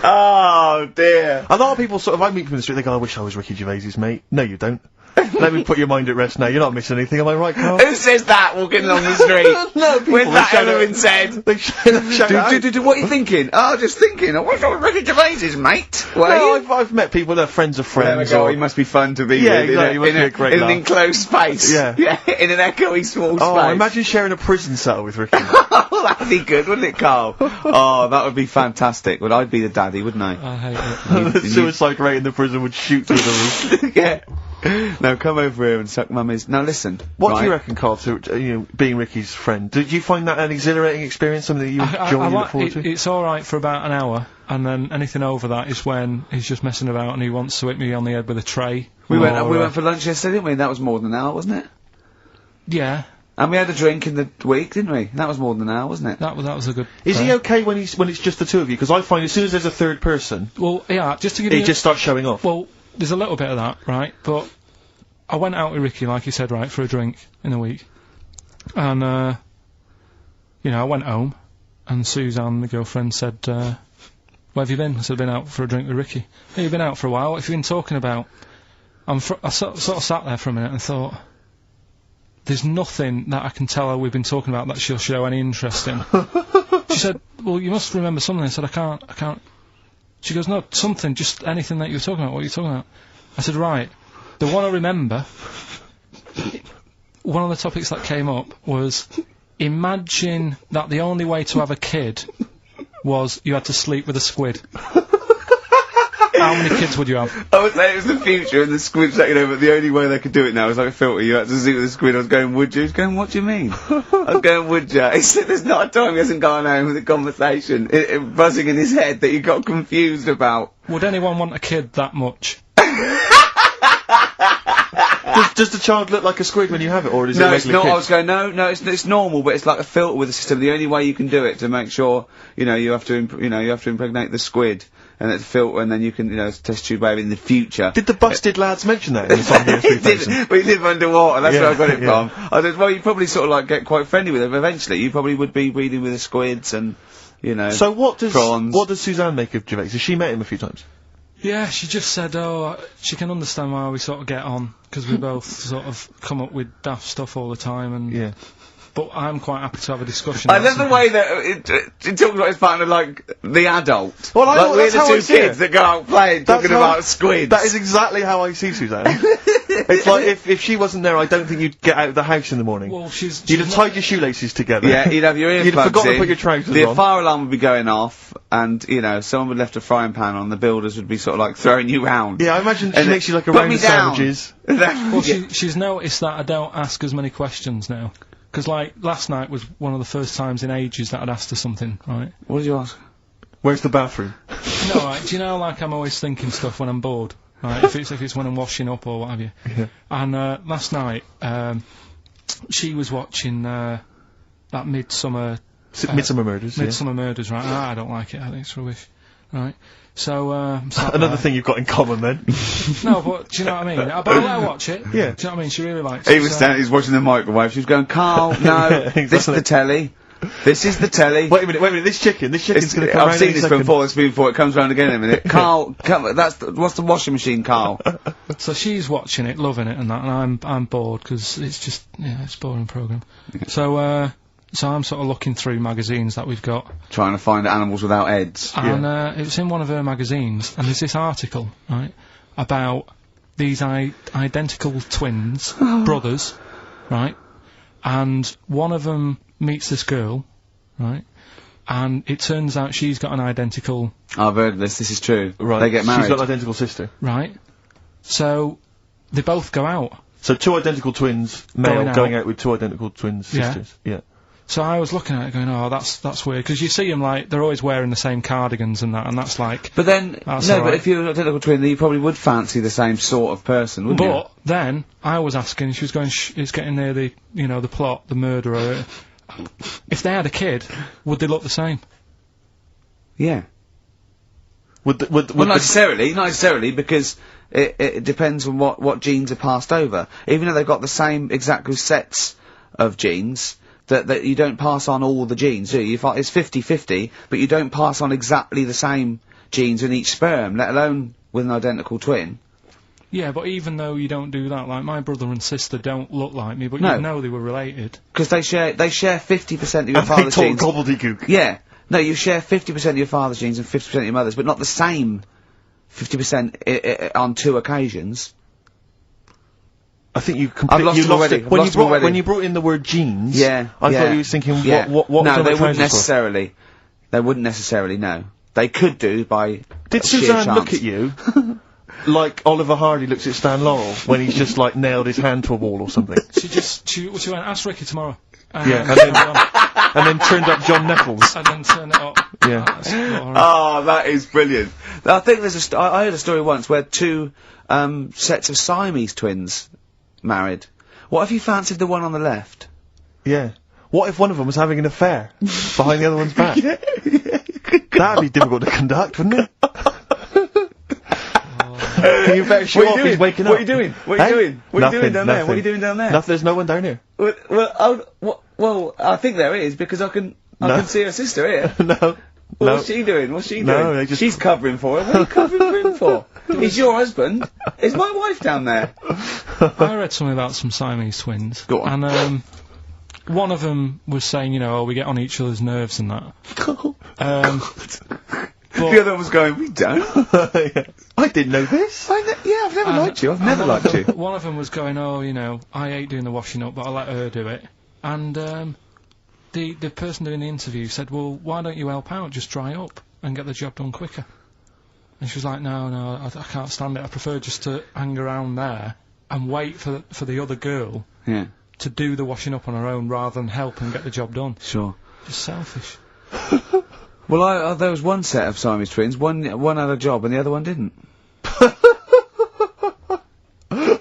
Oh dear. A lot of people I meet them in the street, they go, I wish I was Ricky Gervais's mate. No, you don't. Let me put your mind at rest now. You're not missing anything, am I right, Carl? Who says that walking along the street? No, people, With they that shout ever it- been said? They shout it out. What are you thinking? Oh, just thinking. I wish I was Ricky Gervais's mate. Were No, you? I've met people that are friends of There we friends. go. or- He must be fun to be Yeah, with. exactly, he must be a great in an laugh. enclosed space. Yeah. In an echoey small Oh, space. imagine sharing a prison cell with Ricky. Oh, that'd be good, wouldn't it, Carl? Oh, that would be fantastic. Well, I'd be the daddy, wouldn't I? I hate it. The suicide rate in the prison would shoot through the roof. Yeah. Now come over here and suck mummy's. Now listen. What do right? you reckon, Carl, to being Ricky's friend? Did you find that an exhilarating experience, something that you enjoy and look forward to? It's alright for about an hour, and then anything over that is when he's just messing about and he wants to hit me on the head with a tray. We went or, for lunch yesterday, didn't we? That was more than an hour, wasn't it? Yeah, And we had a drink in the week, didn't we? That was more than an hour, wasn't it? that was a good... Is he okay when it's just the two of you? Because I find as soon as there's a third person, Well, yeah, just to give he you... just starts showing off. Well, there's a little bit of that, right? But I went out with Ricky, like you said, right, for a drink in the week. And, you know, I went home, and Suzanne, the girlfriend, said, where have you been? I said, I've been out for a drink with Ricky. Hey, you've been out for a while, what have you been talking about? I sort of sat there for a minute and thought, there's nothing that I can tell her we've been talking about that she'll show any interest in. She said, well, you must remember something. I said, I can't She goes, no, something, just anything that you were talking about. What are you talking about? I said, right, the one I remember, one of the topics that came up was, imagine that the only way to have a kid was you had to sleep with a squid. How many kids would you have? I would say it was the future and the squid's taking over, but the only way they could do it now is like a filter. You had to sleep with a squid. I was going, would you? He was going, what do you mean? I was going, would you? He said, there's not a time he hasn't gone home with a conversation, buzzing in his head that he got confused about. Would anyone want a kid that much? Does the child look like a squid when you have it, or is it No, a it's regular not. kid? I was going, no, it's normal, but it's like a filter with a system. The only way you can do it to make sure, you have to impregnate the squid, and it's a filter, and then you can, test tube baby in the future. Did the busted lads mention that in the song? He did. We live underwater. That's where I got it yeah. from. I said, well, you probably sort of like get quite friendly with them. Eventually, you probably would be breeding with the squids and, So what does prawns. what does Suzanne make of Gervais? Has she met him a few times? Yeah, she just said, she can understand why we sort of get on, because we both sort of come up with daft stuff all the time, and... Yeah. But I'm quite happy to have a discussion. I love the way that it talks about his partner like the adult. Well, like we're that's the how I two see it. kids that go out playing, talking about squids. That is exactly how I see Suzanne. It's like, if she wasn't there, I don't think you'd get out of the house in the morning. Well, You'd have tied your shoelaces together. Yeah, you'd have your earplugs You'd have forgotten in, to put your trousers the on. fire alarm would be going off, and, someone would have left a frying pan on, the builders would be sort of like throwing you round. Yeah, I imagine she And makes you like a put round me of down. sandwiches. Well, she's noticed that I don't ask as many questions now. Because, last night was one of the first times in ages that I'd asked her something, right? What did you ask? Where's the bathroom? No, right, do you know, I'm always thinking stuff when I'm bored, right? if it's when I'm washing up or what have you. Yeah. And, last night, she was watching, that Midsummer Murders. Midsummer Murders, right? I don't like it, I think it's rubbish, right? So, Another thing you've got in common then. No, but do you know what I mean? But I'll let her watch it. Yeah. Do you know what I mean? She really likes it. He was standing, he's watching the microwave, she was going, Carl, no, exactly. this is the telly. This is the telly. Wait a minute, this chicken's gonna come I've round seen any this second. before, it comes round again in a minute. Carl, what's the washing machine, Carl? So she's watching it, loving it and that, and I'm bored, because it's just, it's a boring programme. So I'm sort of looking through magazines that we've got. Trying to find animals without heads. And it was in one of her magazines, and there's this article, right, about these identical twins, brothers, right, and one of them meets this girl, right, and it turns out she's got an identical... I've heard this is true. Right. They get married. She's got an identical sister. Right. So, they both go out. So two identical twins, male, going out with two identical twin sisters. Yeah. So I was looking at it going, oh, that's weird, because you see them, they're always wearing the same cardigans and that, and that's like... But then, that's no, all but right. if you're an identical twin, then you probably would fancy the same sort of person, wouldn't you? But then, I was asking, she was going, it's getting near the, the plot, the murderer. If they had a kid, would they look the same? Yeah. Would Well, not necessarily, because it depends on what genes are passed over. Even though they've got the same exact sets of genes, that you don't pass on all the genes, do you? It's 50-50, but you don't pass on exactly the same genes in each sperm, let alone with an identical twin. Yeah, but even though you don't do that, my brother and sister don't look like me, but No. you know they were related. Because they share 50% of your father's told genes. gobbledygook. Yeah. No, you share 50% of your father's genes and 50% of your mother's, but not the same 50% on two occasions. I think you I've completely lost him lost already. it. I've lost him already. When you brought in the word genes, Yeah. I yeah, thought you was thinking, yeah. what No, was on they the wouldn't trousers for? necessarily. They wouldn't necessarily, no. They could do by Did sheer Suzanne chance. look at you like Oliver Hardy looks at Stan Laurel when he's just nailed his hand to a wall or something? She went, ask Ricky tomorrow. Yeah, and then turned up John Nettles. And then turn it up. Yeah. That's horrible. Oh, that is brilliant. I think there's I heard a story once where two sets of Siamese twins married. What if you fancied the one on the left? Yeah. What if one of them was having an affair behind the other one's back? That'd be difficult to conduct, wouldn't it? You better show off, he's waking up. What are you doing? What are you doing? What are you doing down there? What are you doing down there? Nothing, there's no one down here. Well, I think there is, because I can see her sister here. No. What's she doing? What's she doing? No, they just- She's covering for her. What are you covering for him for? He's your husband. Is my wife down there? I read something about some Siamese twins. Go on. And, one of them was saying, we get on each other's nerves and that. The other one was going, we don't. Yeah. I didn't know this. I've never liked you. I've never liked you. One of them was going, oh, you know, I hate doing the washing up, but I let her do it. And the person doing the interview said, well, why don't you help out? Just dry up and get the job done quicker. And she was like, no, I can't stand it. I prefer just to hang around there and wait for the other girl to do the washing up on her own rather than help and get the job done. Sure. Just selfish. Well, there was one set of Siamese twins. One had a job and the other one didn't.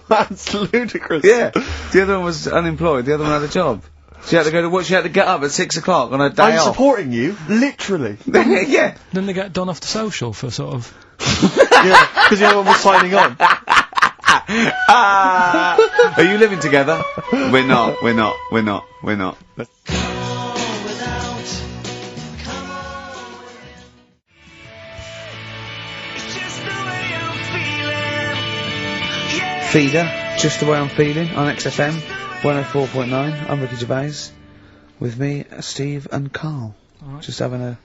That's ludicrous. Yeah. The other one was unemployed. The other one had a job. She had to go to work. She had to get up at 6 o'clock on her day I'm off. supporting you, literally. Yeah. Then they get done off the social for sort of... Yeah, because the other one was signing on. Are you living together? We're not. Feeder, just the way I'm feeling, on XFM, 104.9. I'm Ricky Gervais. With me, Steve and Karl. Alright. Just having a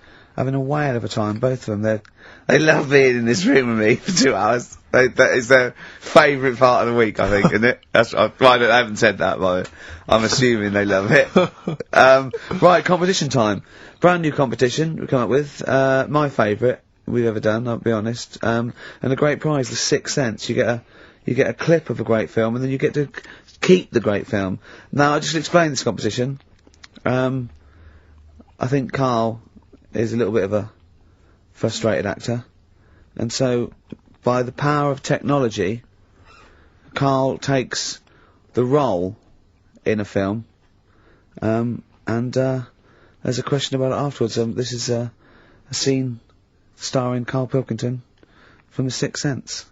whale of a time, both of them. They love being in this room with me for 2 hours. That is their favourite part of the week, I think, isn't it? I haven't said that, but I'm assuming they love it. Right, competition time. Brand new competition we come up with. My favourite we've ever done, I'll be honest. And a great prize, the 6th Sense. You get a clip of a great film, and then you get to keep the great film. Now, I'll just explain this competition. I think Karl is a little bit of a frustrated actor, and so, by the power of technology, Karl takes the role in a film, and there's a question about it afterwards. This is a scene starring Karl Pilkington from The Sixth Sense.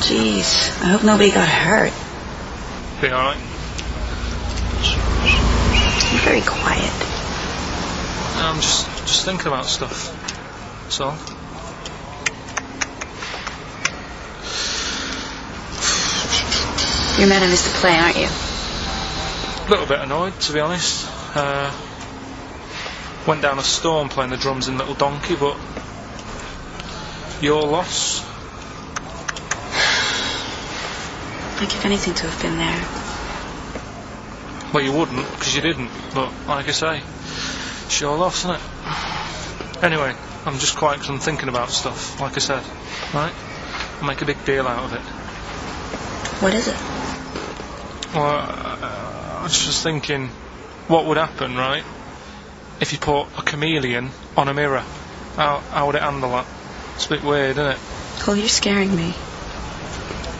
Jeez, I hope nobody got hurt. Be alright. You're very quiet. I'm just thinking about stuff. That's all. You're mad I missed the play, aren't you? A little bit annoyed, to be honest. Went down a storm playing the drums in Little Donkey, but your loss. I'd give anything to have been there. Well, you wouldn't, because you didn't, but like I say, it's your loss, isn't it? Anyway, I'm just quiet because I'm thinking about stuff, like I said, right? I'll make a big deal out of it. What is it? Well, I was just thinking, what would happen, right, if you put a chameleon on a mirror? How would it handle that? It's a bit weird, isn't it? Oh, you're scaring me.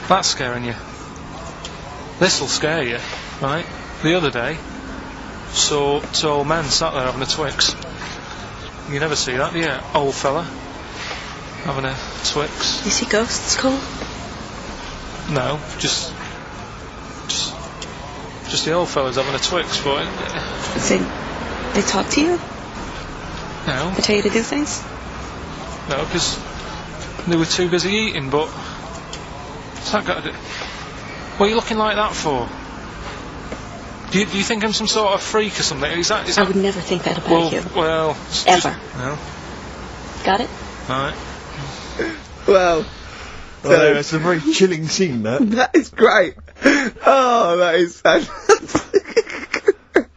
That's scaring you. This'll scare you, right? The other day, saw two old men sat there having a Twix. You never see that, do you? Old fella having a Twix. You see ghosts, Cole? No, just the old fellas having a Twix, but... They talk to you? No. They tell you to do things? No, because they were too busy eating, but... What's that got to do? What are you looking like that for? Do you think I'm some sort of freak or something? Is that... I would never think that about you. Well... Ever. No. Got it? Alright. Well... So, it's a very chilling scene, that. That is great. Oh, that is fantastic.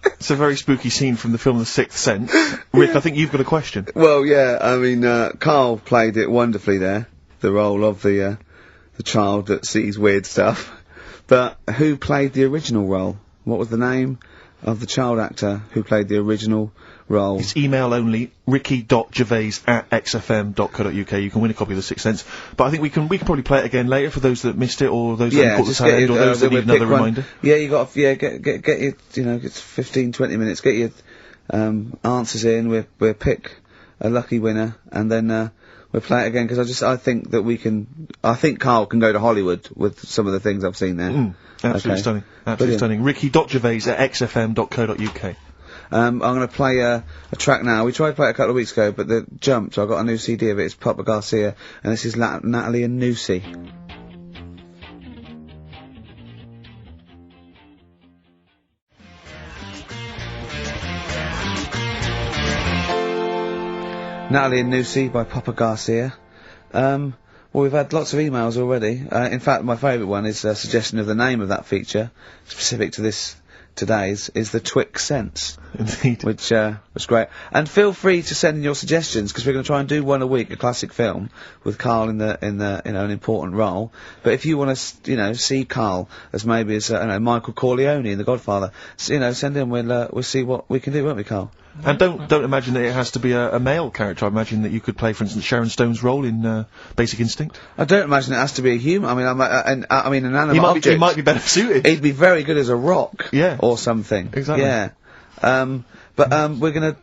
It's a very spooky scene from the film The Sixth Sense. Rick, I think you've got a question. Well, yeah, I mean, Karl played it wonderfully there, the role of the child that sees weird stuff. But who played the original role? What was the name of the child actor who played the original role? It's email only, ricky.gervais@xfm.co.uk. You can win a copy of The Sixth Sense. But I think we can probably play it again later for those that missed it, or those that caught the tail end, or those that need another reminder. Yeah, you got, get your, it's 15, 20 minutes, get your, answers in, we'll pick a lucky winner, and then, we'll play it again, because I think that I think Karl can go to Hollywood with some of the things I've seen there. Absolutely stunning. Absolutely stunning. ricky.gervais@xfm.co.uk. I'm going to play a track now. We tried to play it a couple of weeks ago, but it jumped, so I got a new CD of it. It's Papa Garcia, and this is Natalie and Nusi. Natalie and Nusi by Papa Garcia. Well, we've had lots of emails already. In fact, my favourite one is a suggestion of the name of that feature, specific to today's, is the Twix Sense. Indeed. Which, was great. And feel free to send in your suggestions, because we're going to try and do one a week, a classic film, with Karl in an important role. But if you want to, see Karl as maybe as, Michael Corleone in The Godfather, send in, we'll see what we can do, won't we, Karl? And don't imagine that it has to be a male character. I imagine that you could play, for instance, Sharon Stone's role in Basic Instinct. I don't imagine it has to be a human. I mean, an animate object. He might be better suited. He'd be very good as a rock. Yeah. Or something. Exactly. Yeah. We're gonna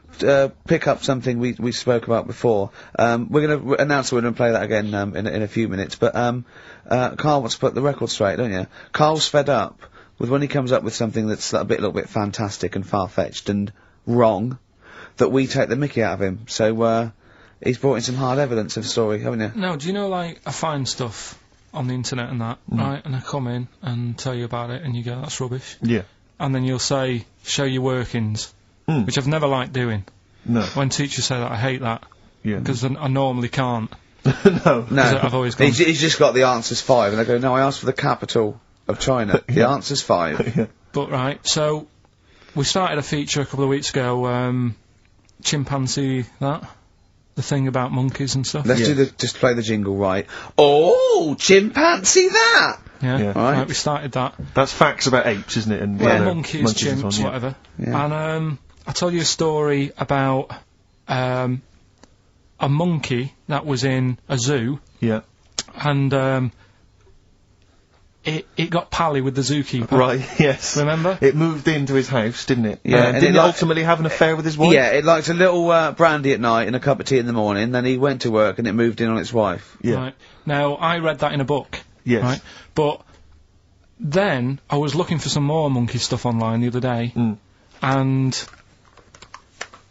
pick up something we spoke about before. We're gonna announce we're gonna play that again in a few minutes. But Karl wants to put the record straight, don't you? Karl's fed up with when he comes up with something that's a little bit fantastic and far-fetched and wrong, that we take the mickey out of him. So he's brought in some hard evidence of the story, haven't you? No, do you know, like, I find stuff on the internet and that, right, and I come in and tell you about it and you go, that's rubbish. Yeah. And then you'll say, show your workings, which I've never liked doing. No. When teachers say that, I hate that. Yeah. Because I normally can't. No. I've always gone. He's just got the answer's 5, and I go, no, I asked for the capital of China. The answer's 5. Yeah. But, right, so, we started a feature a couple of weeks ago, chimpanzee that, the thing about monkeys and stuff. Let's just play the jingle, right? Oh, chimpanzee that! Yeah, Yeah. right, we started that. That's facts about apes, isn't it? And Monkeys, and so chimps, on, whatever. Yeah. And, I told you a story about, a monkey that was in a zoo, Yeah. and, it got pally with the zookeeper. Right, yes. Remember? It moved into his house, didn't it? Yeah, and didn't it it ultimately have an affair with his wife? Yeah, it liked a little brandy at night and a cup of tea in the morning, then he went to work and it moved in on its wife. Yeah. Right. Now, I read that in a book. Yes. Right? But then I was looking for some more monkey stuff online the other day, and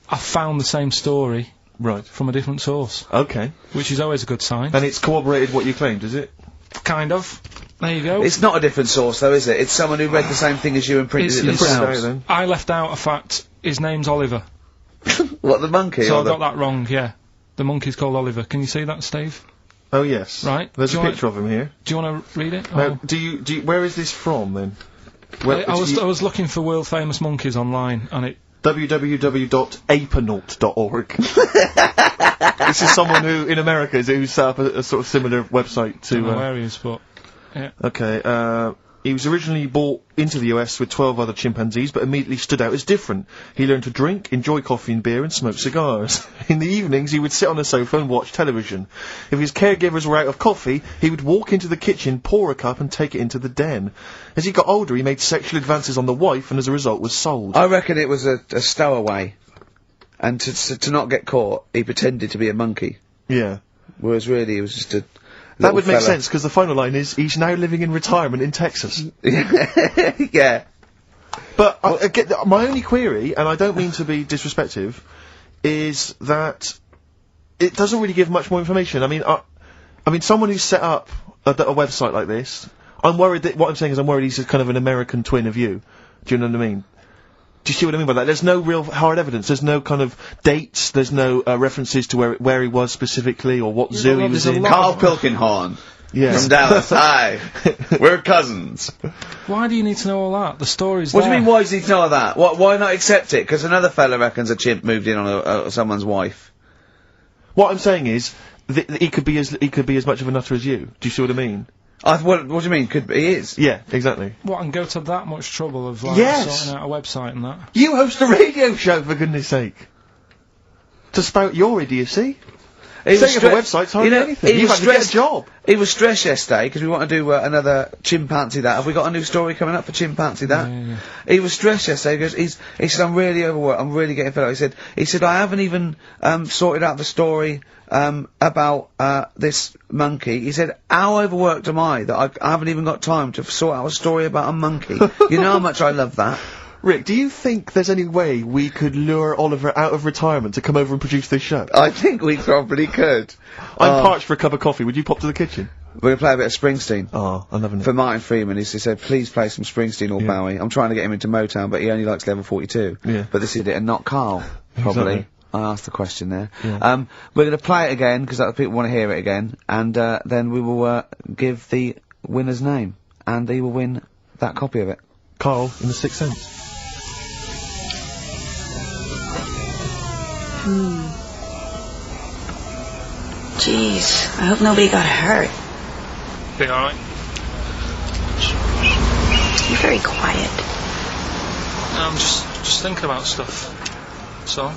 I found the same story Right. from a different source, Okay. which is always a good sign. And it's corroborated what you claimed, is it? Kind of. There you go. It's not a different source, though, is it? It's someone who read the same thing as you and printed it It's- themselves. then. I left out a fact. His name's Oliver. What, the monkey? So or I the... got that wrong, yeah. The monkey's called Oliver. Can you see that, Steve? Oh, yes. Right. There's Do a you wanna- picture of him here. Do you want to read it? Now, Or- do you, where is this from, then? I was looking for world famous monkeys online, and it. www.aponaut.org. This is someone who, in America, who set up a sort of similar website I don't know to... where he is, but. Yeah. Okay, he was originally brought into the US with 12 other chimpanzees, but immediately stood out as different. He learned to drink, enjoy coffee and beer, and smoke cigars. In the evenings, he would sit on a sofa and watch television. If his caregivers were out of coffee, he would walk into the kitchen, pour a cup, and take it into the den. As he got older, he made sexual advances on the wife, and as a result was sold. I reckon it was a stowaway. And to not get caught, he pretended to be a monkey. Yeah. Whereas really, he was just a... That would make fella. sense, because the final line is, he's now living in retirement in Texas. Yeah. But my only query, and I don't mean to be disrespectful, is that it doesn't really give much more information. I mean, someone who's set up a website like this, I'm worried that, what I'm saying is I'm worried he's kind of an American twin of you. Do you know what I mean? Do you see what I mean by that? There's no real hard evidence. There's no kind of dates. There's no references to where he was specifically or what zoo he was in. Karl Pilkington. Yes. From Dallas. Hi. We're cousins. Why do you need to know all that? The story's What there. do you mean, why does he need to know all that? Why not accept it? Because another fella reckons a chimp moved in on someone's wife. What I'm saying is, he could be as much of a nutter as you. Do you see what I mean? What do you mean? Could be? He is. Yeah, exactly. What, and go to that much trouble of, like, Yes. sorting out a website and that? You host a radio show, for goodness sake. To spout your idiocy. Setting up a website's hardly anything. You've had to get a job. He was stressed yesterday because we want to do another chimpanzee that. Have we got a new story coming up for chimpanzee that? Yeah. He was stressed yesterday because he said, I'm really overworked, I'm really getting fed up. He said, I haven't even sorted out the story about this monkey. He said, how overworked am I that I haven't even got time to sort out a story about a monkey? You know how much I love that. Rick, do you think there's any way we could lure Oliver out of retirement to come over and produce this show? I think we probably could. I'm parched for a cup of coffee. Would you pop to the kitchen? We're gonna play a bit of Springsteen. Oh, I'm loving it. For Martin Freeman, he said, please play some Springsteen or Bowie. I'm trying to get him into Motown, but he only likes Level 42. Yeah. But this is it, and not Karl, probably. Exactly. I asked the question there. Yeah. We're going to play it again, because people want to hear it again, and then we will give the winner's name, and he will win that copy of it. Carl in The Sixth Sense. Jeez, I hope nobody got hurt. Be alright. You're very quiet. I'm just thinking about stuff. So.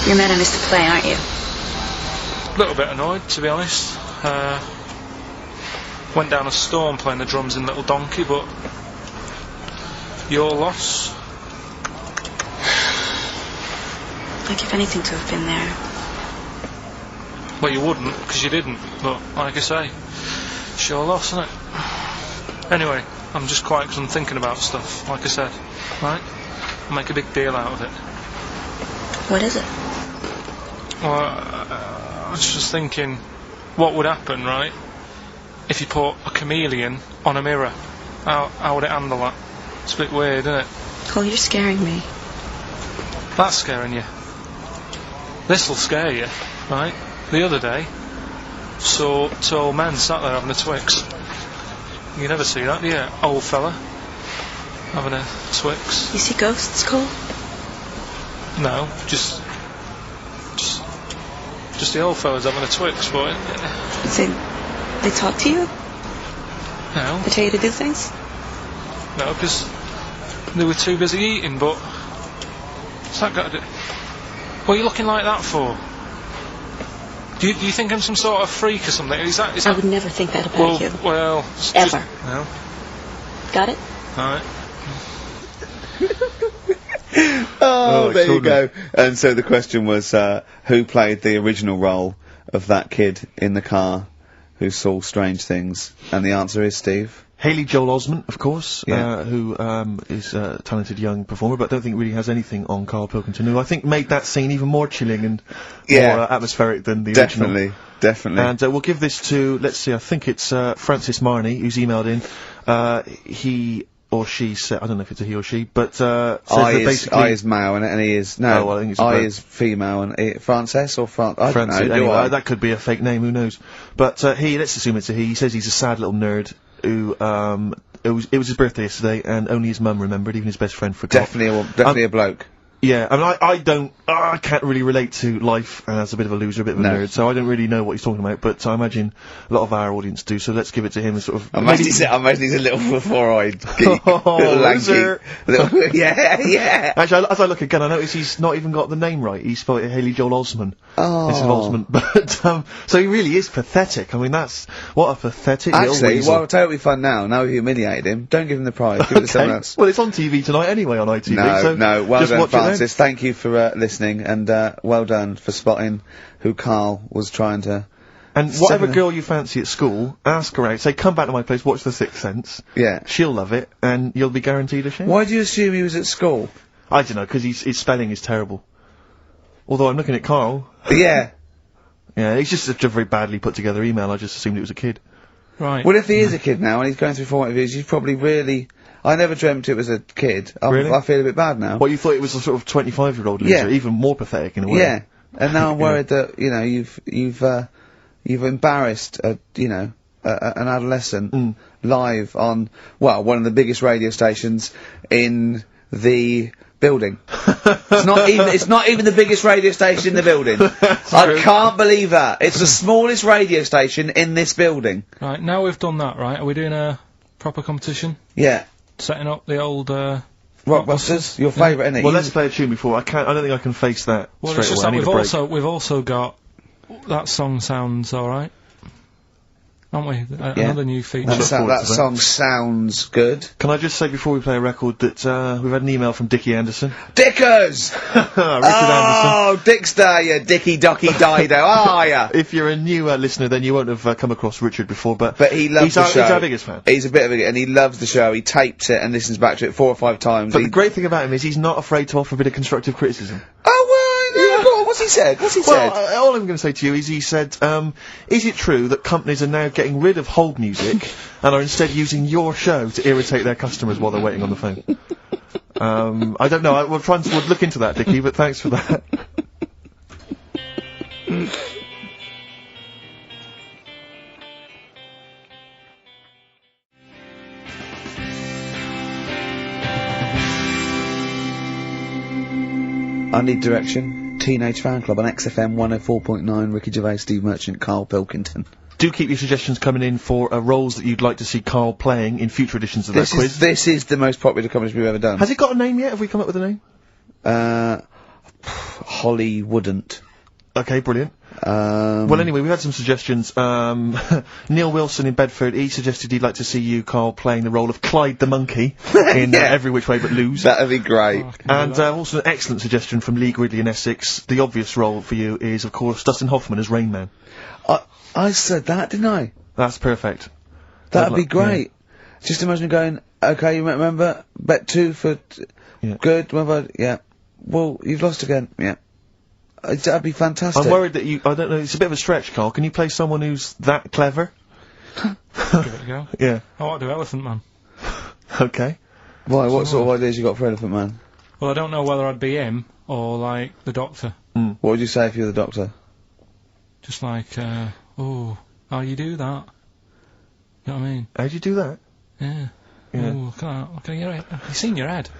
You're mad I missed the play, aren't you? A little bit annoyed, to be honest. Went down a storm playing the drums in Little Donkey, but your loss. I'd give anything to have been there. Well, you wouldn't, because you didn't. But like I say, it's your loss, isn't it? Anyway, I'm just quiet because I'm thinking about stuff. Like I said, right? I'll make a big deal out of it. What is it? Well, I was just thinking, what would happen, right, if you put a chameleon on a mirror? How would it handle that? It's a bit weird, isn't it? Oh, you're scaring me. That's scaring you. This'll scare you, right? The other day, saw two old men sat there having a Twix. You never see that, do you? Old fella having a Twix. You see ghosts, Cole? No, just the old fellas having a Twix, but They talk to you? no, They tell you to do things? no, because they were too busy eating. But what's that got to do? What are you looking like that for? Do you think I'm some sort of freak or something? Is that I would never think that about you. Well, Ever. No. Got it? Alright. Oh, there you go. And so the question was, who played the original role of that kid in the car who saw strange things? And the answer is, Steve? Haley Joel Osment, of course, Yeah. who is a talented young performer, but I don't think really has anything on Karl Pilkington, who I think made that scene even more chilling and more atmospheric than the original. Definitely. And we'll give this to, let's see, I think it's Francis Marney, who's emailed in. He or she said, I don't know if it's a he or she, but says that basically... I is male, and he is... No, Oh, well, I think it's I both. is female, and Frances or I don't know, Anyway, that could be a fake name, who knows. But let's assume it's a he. He says he's a sad little nerd who, it was his birthday yesterday, and only his mum remembered, even his best friend forgot. Definitely a bloke. Yeah, I mean, I can't really relate to life as a bit of a loser, a bit of a nerd, so I don't really know what he's talking about, but I imagine a lot of our audience do, so let's give it to him and sort of... I imagine he's a little four-eyed geek. Oh, little loser. lanky. Yeah. Actually, as I look again, I notice he's not even got the name right. He spelled it Haley Joel Osment. Oh. Instead of Osment. But, so he really is pathetic. I mean, what a pathetic little Actually, weasel. well, totally fun now. Now we've humiliated him. Don't give him the prize. Give it to someone else. Well, it's on TV tonight anyway on ITV, so No, well just done, watch it then. Francis. Thank you for listening, and well done for spotting who Karl was trying to... And whatever girl you fancy at school, ask her out. Say, come back to my place, watch The Sixth Sense. Yeah. She'll love it, and you'll be guaranteed a share. Why do you assume he was at school? I don't know, because his spelling is terrible. Although I'm looking at Karl. Yeah. Yeah, it's just such a very badly put together email, I just assumed it was a kid. Right. Well, if he is a kid now, and he's going through formative years, he's probably really... I never dreamt it was a kid. Really? I feel a bit bad now. Well, you thought it was a sort of 25-year-old loser, Yeah. even more pathetic in a way. Yeah. And now I'm worried that, you know, you've embarrassed an adolescent live on, well, one of the biggest radio stations in the building. It's not even the biggest radio station in the building. I can't believe that. It's the smallest radio station in this building. Right, now we've done that, right, are we doing a proper competition? Yeah. Setting up the old, Rockbusters, your favourite, isn't it? Well, let's play a tune before. I don't think I can face that Well, straight it's just away. I that need a break. we've also got that song sounds alright, aren't we? Another new feature. That song sounds good. Can I just say before we play a record that we've had an email from Dickie Anderson. Dickers! Richard Anderson. Oh, Dickster, you Dicky Docky Dido, are ya? If you're a new listener, then you won't have come across Richard before, but he loves the show. He's our biggest fan. He's a bit of a, and he loves the show. He tapes it and listens back to it 4 or 5 times. But the great thing about him is he's not afraid to offer a bit of constructive criticism. Oh, well, yeah, What's he said? Well, all I'm going to say to you is he said, is it true that companies are now getting rid of hold music and are instead using your show to irritate their customers while they're waiting on the phone? I don't know. We'll look into that, Dickie, but thanks for that. I Need Direction, Teenage Fan Club on XFM 104.9, Ricky Gervais, Steve Merchant, Karl Pilkington. Do keep your suggestions coming in for roles that you'd like to see Karl playing in future editions of that quiz. This is the most popular comedy we've ever done. Has it got a name yet? Have we come up with a name? Holly wouldn't. Okay, brilliant. Well, anyway, we had some suggestions. Neil Wilson in Bedford, he suggested he'd like to see you, Karl, playing the role of Clyde the Monkey in Every Which Way But Loose. That'd be great. And also an excellent suggestion from Lee Gridley in Essex. The obvious role for you is, of course, Dustin Hoffman as Rain Man. I said that, didn't I? That's perfect. That'd be great. Yeah. Just imagine going, okay, you remember, bet 2 for, good, remember, yeah. Well, you've lost again, yeah. That'd be fantastic. I'm worried that I don't know, it's a bit of a stretch, Karl. Can you play someone who's that clever? Give it a go. Yeah. I want to do Elephant Man. Okay. Why, what sort of ideas you got for Elephant Man? Well, I don't know whether I'd be him or, like, the Doctor. What would you say if you were the Doctor? Just like, oh, how you do that? You know what I mean? How'd you do that? Yeah. Ooh, look at your head. Have you seen your head?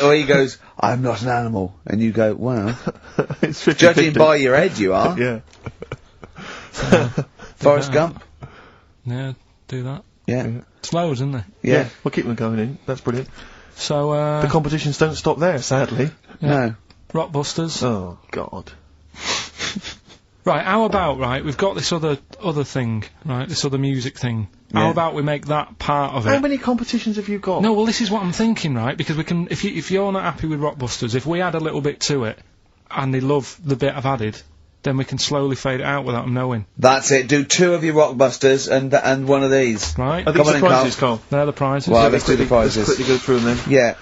Or he goes, I'm not an animal. And you go, wow. It's 50-50. Judging by your head, you are. Yeah. Forrest Gump. Yeah, do that. Yeah. It's loads, isn't there? Yeah. We'll keep them coming in. That's brilliant. So, the competitions don't stop there, sadly. No. Rockbusters. Oh, God. Right, how about, we've got this other thing, right, this other music thing. Yeah. How about we make that part of it? How many competitions have you got? No, well, this is what I'm thinking, right, because we can, if you're not happy with Rockbusters, if we add a little bit to it, and they love the bit I've added, then we can slowly fade it out without them knowing. That's it, do 2 of your Rockbusters and one of these. Right. Are these the prizes, Karl? They're the prizes. Well, let's do the prizes. Let's quickly go through them then. Yeah.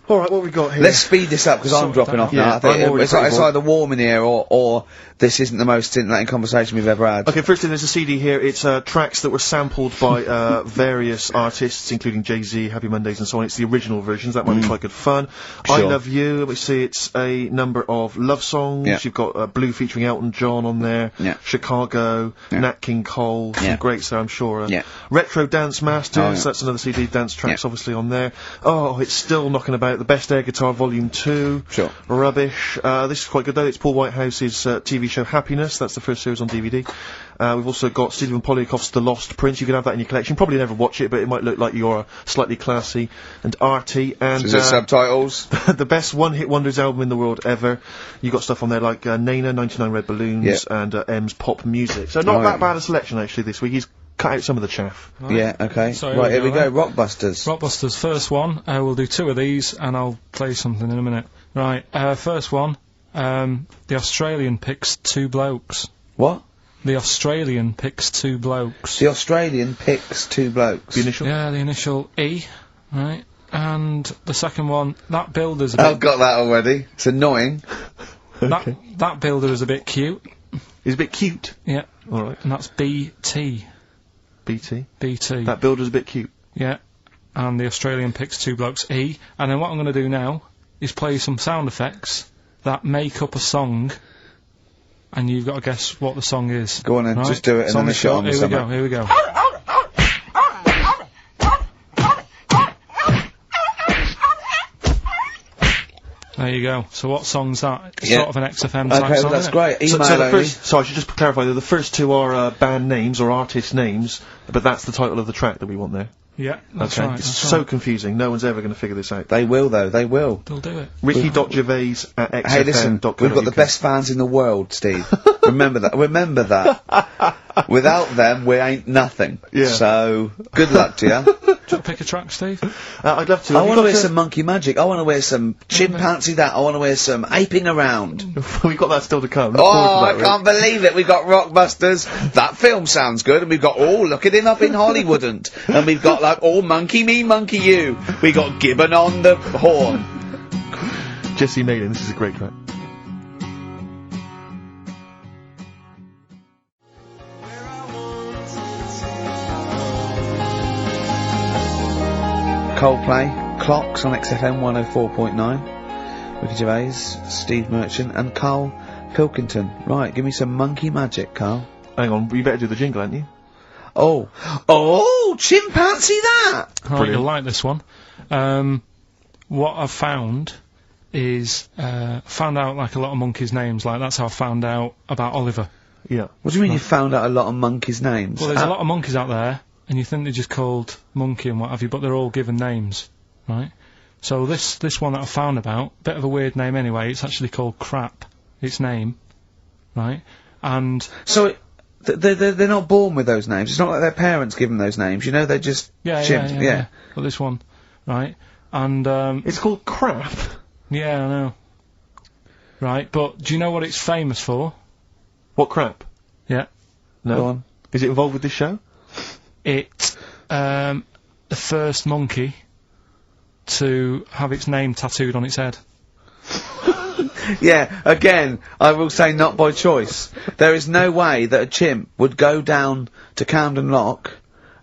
Alright, what have we got here? Let's speed this up, because I'm dropping off now. I think it's either warm in here, or this isn't the most scintillating conversation we've ever had. Okay, firstly, there's a CD here. It's tracks that were sampled by various artists, including Jay-Z, Happy Mondays, and so on. It's the original versions. That might be quite good fun. Sure. I Love You. We see it's a number of love songs. Yeah. You've got Blue featuring Elton John on there. Yeah. Chicago. Yeah. Nat King Cole. Yeah. Some greats there, I'm sure. Yeah. Retro Dance Masters. Oh, yeah. That's another CD. Dance tracks, obviously, on there. Oh, it's still knocking about. The Best Air Guitar Volume 2. Sure. Rubbish. This is quite good, though. It's Paul Whitehouse's TV show Happiness. That's the first series on DVD. We've also got Stephen Polyakoff's The Lost Prince. You can have that in your collection. Probably never watch it, but it might look like you're slightly classy and arty. And Is it subtitles? the best one-hit wonders album in the world ever. You got stuff on there like Nana, 99 Red Balloons, and M's Pop Music. So not that bad a selection actually this week. He's cut out some of the chaff. Right. Yeah, okay. So right, here we go. Rockbusters. Rockbusters, first one. We'll do 2 of these, and I'll play something in a minute. Right, first one. The Australian picks 2 blokes. What? The Australian picks 2 blokes. The Australian picks 2 blokes. The initial? Yeah, the initial E, right? And the second one, that builder's a I've bit... got that already. It's annoying. That builder is a bit cute. He's a bit cute. Yeah. Alright. And that's BT. BT. BT. That builder's a bit cute. Yeah. And the Australian picks 2 blokes, E. And then what I'm going to do now is play some sound effects that make up a song, and you've got to guess what the song is. Go on then, right? just do it and then a shot on the summer. Here we go. There you go. So what song's that? It's sort of an XFM type okay, song, well that's isn't great. So Email the only. so I should just clarify that the first 2 are band names or artist names, but that's the title of the track that we want there. Yeah, that's Okay, right. it's That's so right. confusing. No one's ever going to figure this out. They will, though. They will. They'll do it. Ricky.gervais@xfm.co.uk. Hey, listen, we've got the best fans in the world, Steve. Remember that. Remember that. Without them, we ain't nothing. Yeah. So, good luck to you. Do you want to pick a track, Steve? I'd love to. I want to wear some monkey magic. I want to wear some chimpanzee that. I want to wear some aping around. We've got that still to come. Look Oh, forward I to that, can't believe it. We've got Rockbusters. That film sounds good. And we've got, look at him up in Hollywood. And we've got, like, monkey me, monkey you. We got Gibbon on the horn. Jesse Malin, this is a great track. Coldplay, Clocks on XFM 104.9. Ricky Gervais, Steve Merchant, and Karl Pilkington. Right, give me some monkey magic, Karl. Hang on, you better do the jingle, ain't you? Oh, chimpanzee that! Right, you'll like this one. What I've found is, found out like a lot of monkeys' names, like that's how I found out about Oliver. Yeah. What do you mean you found out a lot of monkeys' names? Well, there's a lot of monkeys out there, and you think they're just called Monkey and what have you, but they're all given names, right? So this one that I found about, bit of a weird name anyway, it's actually called Crap, its name, right? And... So, they're not born with those names, it's not like their parents give them those names, you know, they're just chimps, yeah. But this one, right? And, it's called Crap? Yeah, I know. Right, but do you know what it's famous for? What, Crap? Yeah. No. Go on. Is it involved with this show? It's, the first monkey to have its name tattooed on its head. Yeah, again, I will say not by choice. There is no way that a chimp would go down to Camden Lock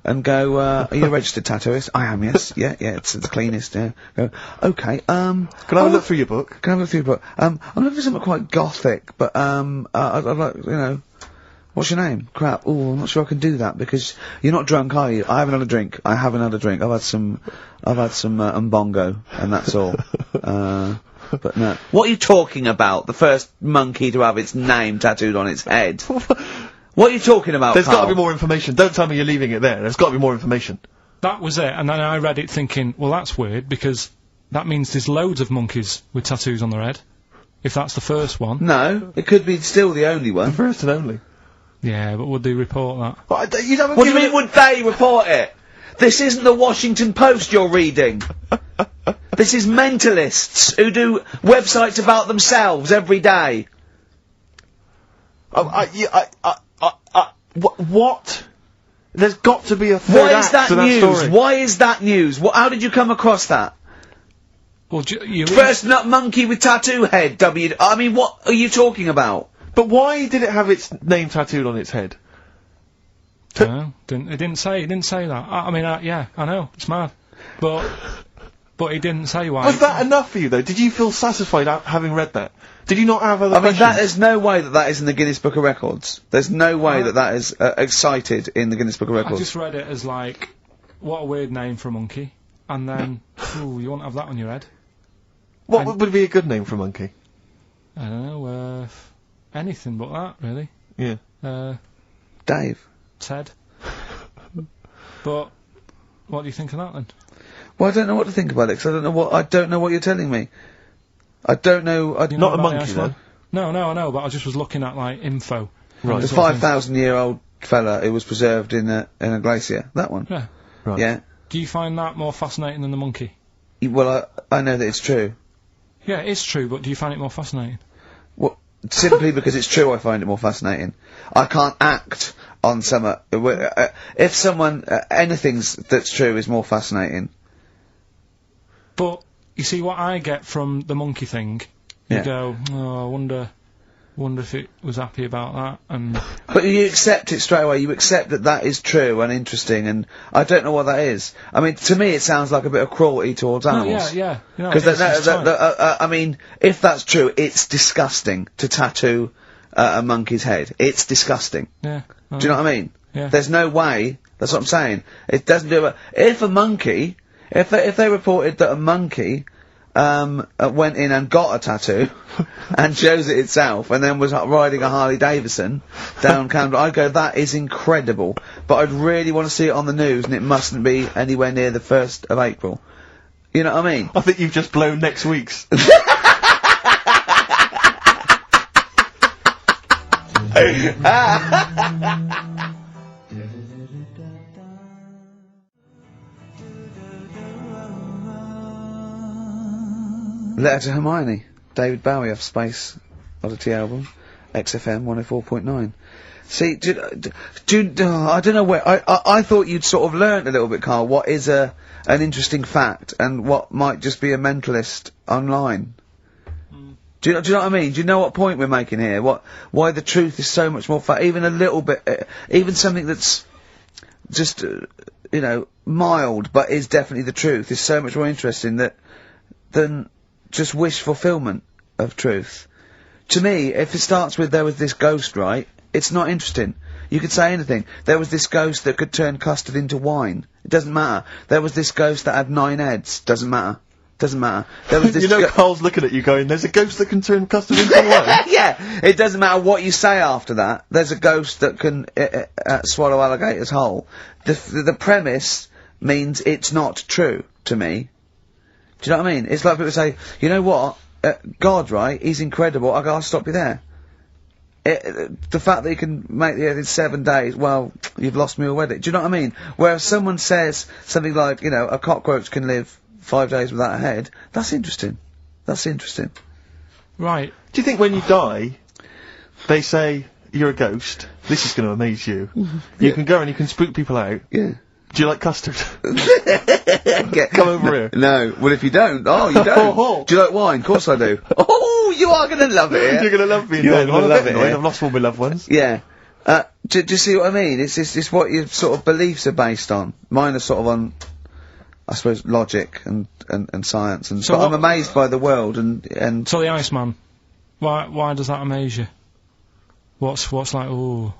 and go, are you a registered tattooist? I am, yes. Yeah, it's the cleanest, yeah. Go, okay, Can I have a look through your book? Can I have a look through your book? I'm looking for something quite gothic, but, I'd like, you know, what's your name? Crap. Ooh, I'm not sure I can do that, because you're not drunk, are you? I haven't had a drink. I haven't had a drink. I've had some Mbongo, and that's all. But no. What are you talking about? The first monkey to have its name tattooed on its head? What are you talking about, There's Karl? got to be more information. Don't tell me you're leaving it there. There's got to be more information. That was it, and then I read it thinking, well, that's weird, because that means there's loads of monkeys with tattoos on their head. If that's the first one. No, it could be still the only one. The first and only. Yeah, but would they report that? What do you mean, would they report it? This isn't the Washington Post you're reading. This is mentalists who do websites about themselves every day. What? There's got to be a third Why is that to news? that story. Why is that news? How did you come across that? Well, you First nut monkey with tattoo head, I mean, what are you talking about? But why did it have its name tattooed on its head? No, it didn't say that. I mean, yeah, I know, it's mad. But he didn't say why. Was that enough for you, though? Did you feel satisfied having read that? Did you not have other questions? there's no way that is in the Guinness Book of Records. There's no way that is cited in the Guinness Book of Records. I just read it as like, what a weird name for a monkey. And then, ooh, you won't have that on your head. What would be a good name for a monkey? I don't know, anything but that, really. Yeah. Dave. Ted. But, what do you think of that then? Well, I don't know what to think about it, because I don't know what you're telling me. I don't know, Not a monkey, though. No, I know, but I just was looking at, like, info. Right. The 5,000-year-old fella who was preserved in a glacier. That one. Yeah. Right. Yeah. Do you find that more fascinating than the monkey? Well, I know that it's true. Yeah, it is true, but do you find it more fascinating? Well, simply because it's true, I find it more fascinating. I can't act on if someone, anything that's true is more fascinating. But, you see, what I get from the monkey thing, you go, oh, I wonder if it was happy about that, and... But you accept it straight away, you accept that is true and interesting, and I don't know what that is. I mean, to me it sounds like a bit of cruelty towards animals. Yeah. You know, because I mean, if that's true, it's disgusting to tattoo a monkey's head. It's disgusting. Yeah. Do you know what I mean? Yeah. There's no way, that's what I'm saying. It doesn't do it. If a monkey, if they reported that a monkey went in and got a tattoo and chose it itself and then was riding a Harley Davidson down Camden, I'd go, that is incredible, but I'd really want to see it on the news, and it mustn't be anywhere near the 1st of April. You know what I mean? I think you've just blown next week's. Letter to Hermione, David Bowie off Space Oddity album, XFM 104.9. See, I don't know where, I thought you'd sort of learnt a little bit, Karl, what is an interesting fact, and what might just be a mentalist online. Do you know what I mean? Do you know what point we're making here? Why the truth is so much more even a little bit, even something that's just, you know, mild, but is definitely the truth, is so much more interesting than just wish fulfillment of truth. To me, if it starts with there was this ghost, right, it's not interesting. You could say anything. There was this ghost that could turn custard into wine. It doesn't matter. There was this ghost that had 9 heads. Doesn't matter. Doesn't matter. There was this you know, Carl's looking at you going, there's a ghost that can turn custard into wine? Yeah, it doesn't matter what you say after that. There's a ghost that can swallow alligators whole. The premise means it's not true to me. Do you know what I mean? It's like people say, you know what? God, right? He's incredible. I'll stop you there. The fact that he can make the earth in 7 days, well, you've lost me already. Do you know what I mean? Whereas someone says something like, you know, a cockroach can live 5 days without a head, that's interesting. That's interesting. Right. Do you think when you die, they say, you're a ghost, this is going to amaze you, you can go and you can spook people out? Yeah. Do you like custard? Come over here. No. Well, if you don't, you don't. Do you like wine? Of course I do. Oh, you are gonna love it. You're gonna love me. You're gonna love it. I've lost all my loved ones. Yeah. Do you see what I mean? It's what your sort of beliefs are based on. Mine are sort of on, I suppose, logic and science, and so I'm amazed by the world and. So the Iceman, why does that amaze you? What's like, ooh.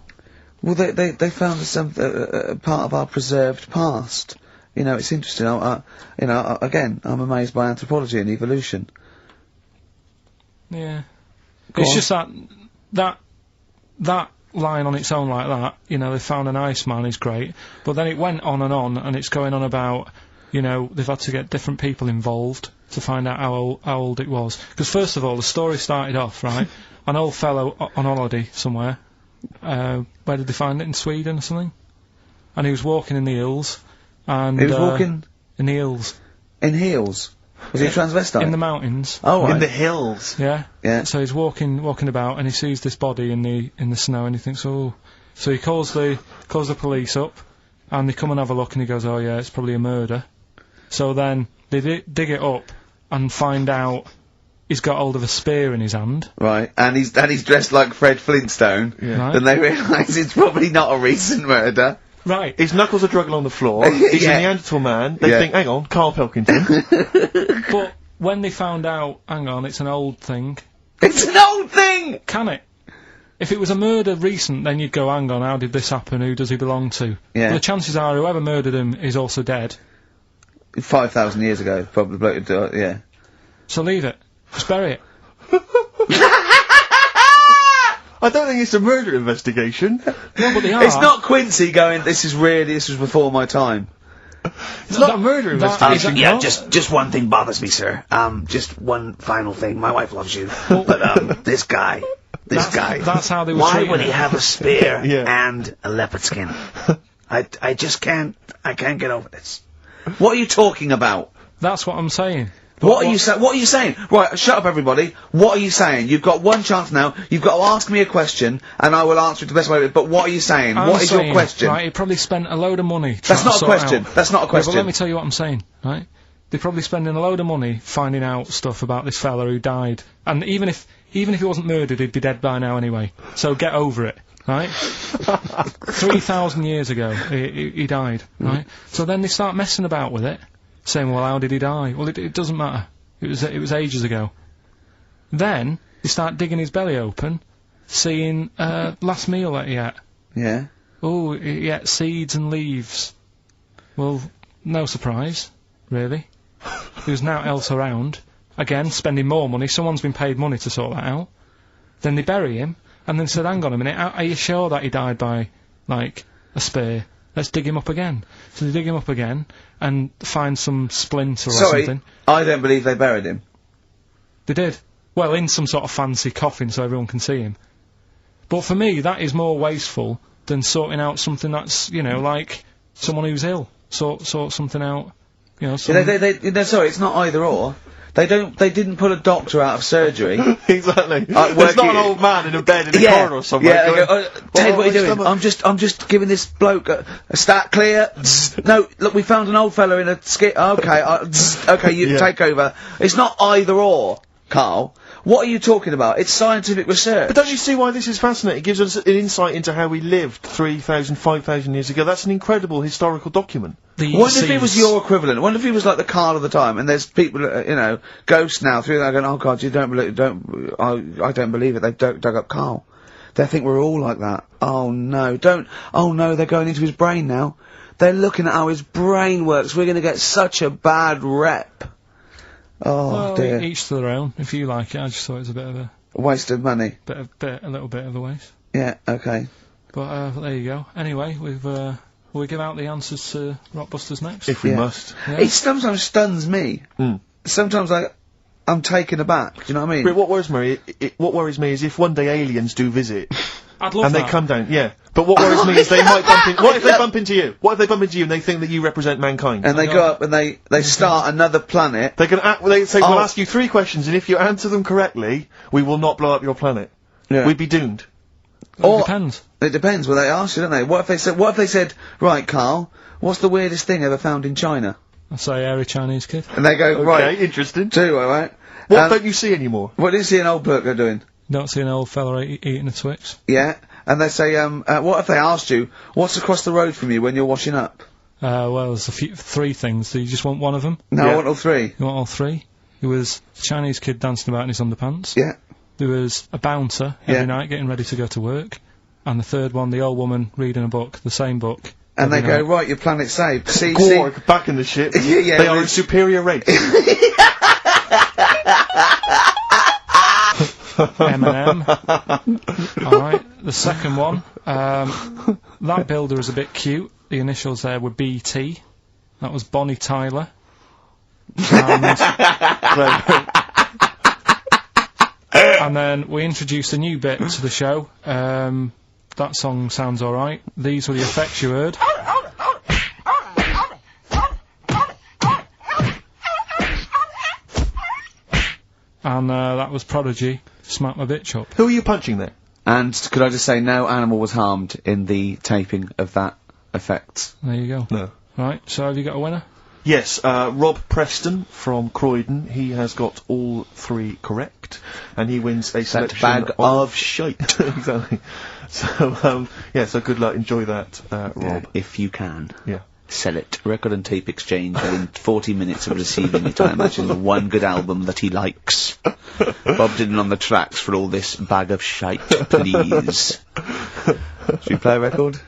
Well, they found some part of our preserved past. You know, it's interesting. Again, I'm amazed by anthropology and evolution. Yeah. It's just that line on its own like that, you know, they found an Iceman is great, but then it went on, and it's going on about, you know, they've had to get different people involved to find out how old it was. Because first of all, the story started off, right, an old fellow on holiday somewhere. Where did they find it? In Sweden or something? And he was walking in the hills, and... He was walking? In the hills. In heels? Was he a transvestite? In the mountains. Oh, right. In the hills? Yeah. Yeah. So he's walking about, and he sees this body in the snow, and he thinks, oh... So he calls the police up, and they come and have a look, and he goes, oh yeah, it's probably a murder. So then, they dig it up, and find out... He's got hold of a spear in his hand. Right, and he's dressed like Fred Flintstone. Yeah. Right. Then they realise it's probably not a recent murder. Right. His knuckles are dragging on the floor. He's a Neanderthal man. They think, hang on, Karl Pilkington. But when they found out, hang on, it's an old thing. It's an old thing! Can it? If it was a murder recent, then you'd go, hang on, how did this happen? Who does he belong to? Yeah. But the chances are whoever murdered him is also dead. 5,000 years ago, probably, yeah. So leave it. Just bury it. I don't think it's a murder investigation. No, but they are. It's not Quincy going, this was before my time. It's not a murder investigation. Yeah, just one thing bothers me, sir. Just one final thing. My wife loves you, but this guy. That's how they were Why treating would he it. have a spear Yeah. and a leopard skin? I just can't. I can't get over this. What are you talking about? That's what I'm saying. What are you saying? Right, shut up everybody. What are you saying? You've got one chance now. You've got to ask me a question, and I will answer it the best way. But what are you saying? What is your question? Right, he probably spent a load of money. That's not a question. That's not a Yeah, question. but let me tell you what I'm saying, right? They're probably spending a load of money finding out stuff about this fella who died. And even if he wasn't murdered, he'd be dead by now anyway. So get over it, right? 3,000 years ago, he died, right? So then they start messing about with it, saying, well, how did he die? Well, it doesn't matter. It was ages ago. Then they start digging his belly open, seeing last meal that he ate. Yeah. Oh, he ate seeds and leaves. Well, no surprise, really. There's now else around. Again, spending more money. Someone's been paid money to sort that out. Then they bury him, and then said, hang on a minute, are you sure that he died by, like, a spear? Let's dig him up again. So they dig him up again, and find some splinter or something. I don't believe they buried him. They did. Well, in some sort of fancy coffin so everyone can see him. But for me, that is more wasteful than sorting out something that's, you know, like, someone who's ill. Sort something out, you know, No, sorry, it's not either or. They didn't put a doctor out of surgery. Exactly. It's not an old man in a bed in a corridor somewhere. Yeah, going, Ted, what are you doing? I'm just giving this bloke a stat clear. No, look, we found an old fella in a skit. Okay, okay, you take over. It's not either or, Carl. What are you talking about? It's scientific research. But don't you see why this is fascinating? It gives us an insight into how we lived 3,000, 5,000 years ago. That's an incredible historical document. What if it was your equivalent? What if he was like the Karl of the time, and there's people, you know, ghosts now through there going, oh God, you don't believe, I don't believe it, they've dug up Karl. They think we're all like that. Oh no, oh no, they're going into his brain now. They're looking at how his brain works. We're gonna get such a bad rep. Oh well, dear. Each to their own. If you like it, I just thought it was a bit of a waste of money. A little bit of a waste. Yeah, okay. But there you go. Anyway, we'll give out the answers to Rockbusters next. If we must. Yeah. It sometimes stuns me. Sometimes I'm taken aback. Do you know what I mean? But what worries me is if one day aliens do visit. I'd love and that. they come down, yeah. But what worries me is they might bump in. What if they bump into you? What if they bump into you and they think that you represent mankind? And they go up and they start another planet. They say, we'll ask you 3 questions, and if you answer them correctly, we will not blow up your planet. Yeah. We'd be doomed. It depends. It depends what they ask you, don't they? What if they said, right, Karl, what's the weirdest thing ever found in China? I say hairy Chinese kid. And they go, right. Okay, interesting. 2, alright. What don't you see anymore? What do you see an old bloke doing? Don't see an old fella eating a Twix. Yeah. And they say, what if they asked you, what's across the road from you when you're washing up? Well, there's 3 things. Do you just want one of them? No, I want all 3. You want all 3? There was a Chinese kid dancing about in his underpants. Yeah. There was a bouncer every night getting ready to go to work. And the 3rd one, the old woman reading a book, the same book. And they go, right, your planet's saved. See, Gorg, back in the ship. Yeah, they are a superior race. M&M. Alright, the 2nd one, that builder is a bit cute. The initials there were BT. That was Bonnie Tyler. And then we introduced a new bit to the show. That song sounds alright. These were the effects you heard. And that was Prodigy, Smack My Bitch Up. Who are you punching there? And could I just say, no animal was harmed in the taping of that effect. There you go. No. Right, so have you got a winner? Yes, Rob Preston from Croydon. He has got all 3 correct, and he wins a selection bag of shite. Exactly. So, so good luck. Enjoy that, Rob. Yeah, if you can. Yeah. Sell it. Record and tape exchange within 40 minutes of receiving it. I imagine one good album that he likes. Bob Dylan on the tracks for all this bag of shite, please. Should we play a record?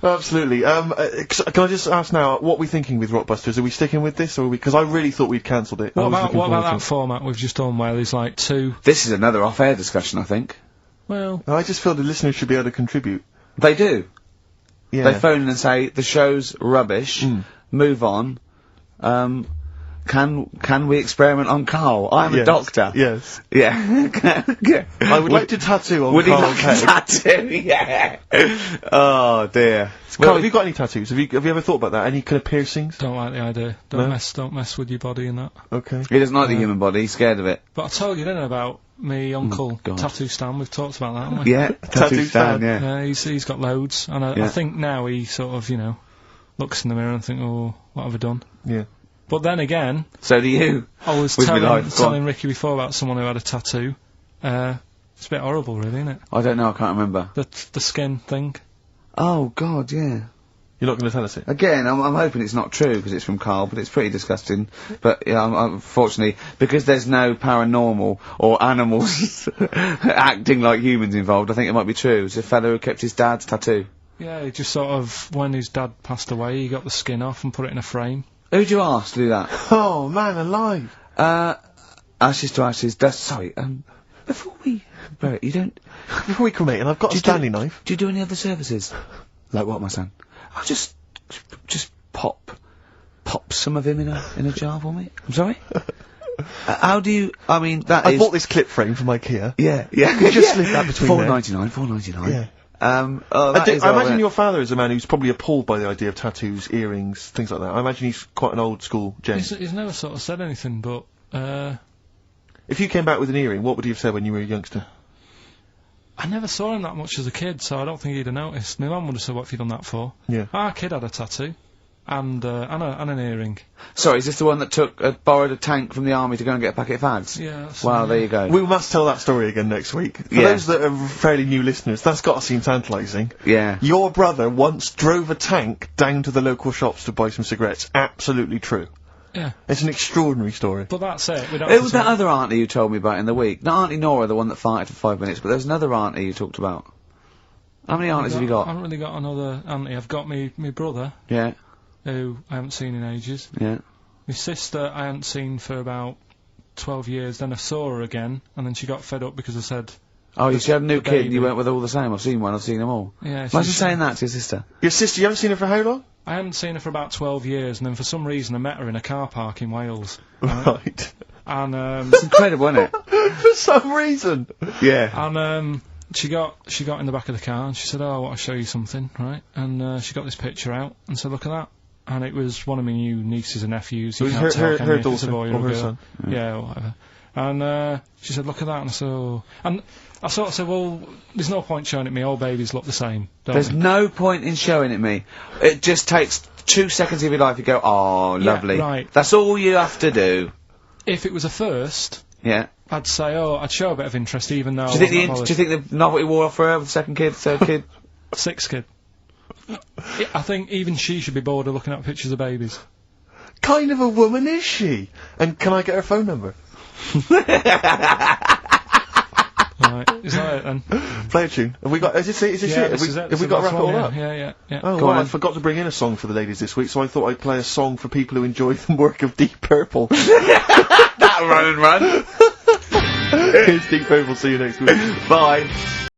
Absolutely. Can I just ask now, what are we thinking with Rockbusters? Are we sticking with this, or because I really thought we'd cancelled it? What about that format we've just done where there's like 2... This is another off-air discussion, I think. Well... I just feel the listeners should be able to contribute. They do. Yeah. They phone in and say, the show's rubbish, move on. Can we experiment on Karl? I'm a doctor. Yes. Yeah. I would like to tattoo on Would he Karl's like head. a tattoo? Yeah. Oh dear. Well, have you got any tattoos? Have you ever thought about that? Any kind of piercings? Don't like the idea. Don't mess with your body and that. Okay. He doesn't like the human body, he's scared of it. But I told you, didn't I, about me uncle, Tattoo Stan. We've talked about that, haven't we? Yeah, Tattoo Stan, yeah. Yeah, he's got loads, and I think now he sort of, looks in the mirror and think, oh, what have I done? Yeah. But then again... So do you. I was telling Ricky before about someone who had a tattoo. It's a bit horrible, really, isn't it? I don't know, I can't remember. The skin thing. Oh, God, yeah. You're not going to tell us it? Again, I'm hoping it's not true, because it's from Karl, but it's pretty disgusting. But, unfortunately, because there's no paranormal or animals acting like humans involved, I think it might be true. It's a fellow who kept his dad's tattoo. Yeah, he just sort of, when his dad passed away, he got the skin off and put it in a frame. Who'd you ask to do that? Oh, man alive. Ashes to ashes, dust, sorry, before we bury it, you don't... Before we cremate, and I've got a Stanley knife. Do you do any other services? Like what, my son? I'll just pop some of him in a jar for me. I'm sorry? How do you, I mean, I bought this clip frame from IKEA. Yeah. Just slip that between $4.99. Yeah. I imagine your father is a man who's probably appalled by the idea of tattoos, earrings, things like that. I imagine he's quite an old school gent. He's never sort of said anything, but, If you came back with an earring, what would he have said when you were a youngster? I never saw him that much as a kid, so I don't think he'd have noticed. My mum would have said, what have you done that for? Yeah. Our kid had a tattoo. and an earring. Sorry, is this the one that borrowed a tank from the army to go and get a packet of fags? Yeah. Well, there you go. We must tell that story again next week. For those that are fairly new listeners, that's got to seem tantalising. Yeah. Your brother once drove a tank down to the local shops to buy some cigarettes. Absolutely true. Yeah. It's an extraordinary story. But that's it. We don't It was that other auntie you told me about in the week. Not Auntie Nora, the one that farted for 5 minutes, but there's another auntie you talked about. How many aunties have you I got? haven't really got another auntie. I've got me brother, Yeah. who I haven't seen in ages. Yeah. My sister I hadn't seen for about 12 years, then I saw her again, and then she got fed up because I said... Oh, she had a new the kid and baby. you went with all the same. I've seen one, I've seen them all. Yeah, Imagine saying that to your sister. Your sister, you haven't seen her for how long? I hadn't seen her for about 12 years, and then for some reason I met her in a car park in Wales. Right. And, It's incredible, isn't it? For some reason. Yeah. and, she got in the back of the car, and she said, "Oh, I want to show you something," right? And, she got this picture out, and said, "Look at that." And it was one of my new nieces and nephews. You It was can't tell, can her you, if it's a daughter boy or her a girl. son. Yeah, or whatever. And, she said, "Look at that," and I said, "Oh." And I sort of said, "Well, there's no point showing it me, all babies look the same, don't There's they?" no point in showing it me. It just takes 2 seconds of your life, you go, oh, lovely. right. That's all you have to do. If it was a first, Yeah. I'd say, oh, I'd show a bit of interest, even though Do you think the novelty wore off for her with the second kid, third kid? 6th kid. I think even she should be bored of looking at pictures of babies. Kind of a woman is she? And can I get her phone number? Right, is that it then? Play a tune. Have we got? Is this it? Yeah, Have this we, is it. have we got to wrap it all yeah, up? Yeah. Oh, Go well, on. I forgot to bring in a song for the ladies this week, so I thought I'd play a song for people who enjoy the work of Deep Purple. That run and run. Here's Deep Purple. See you next week. Bye.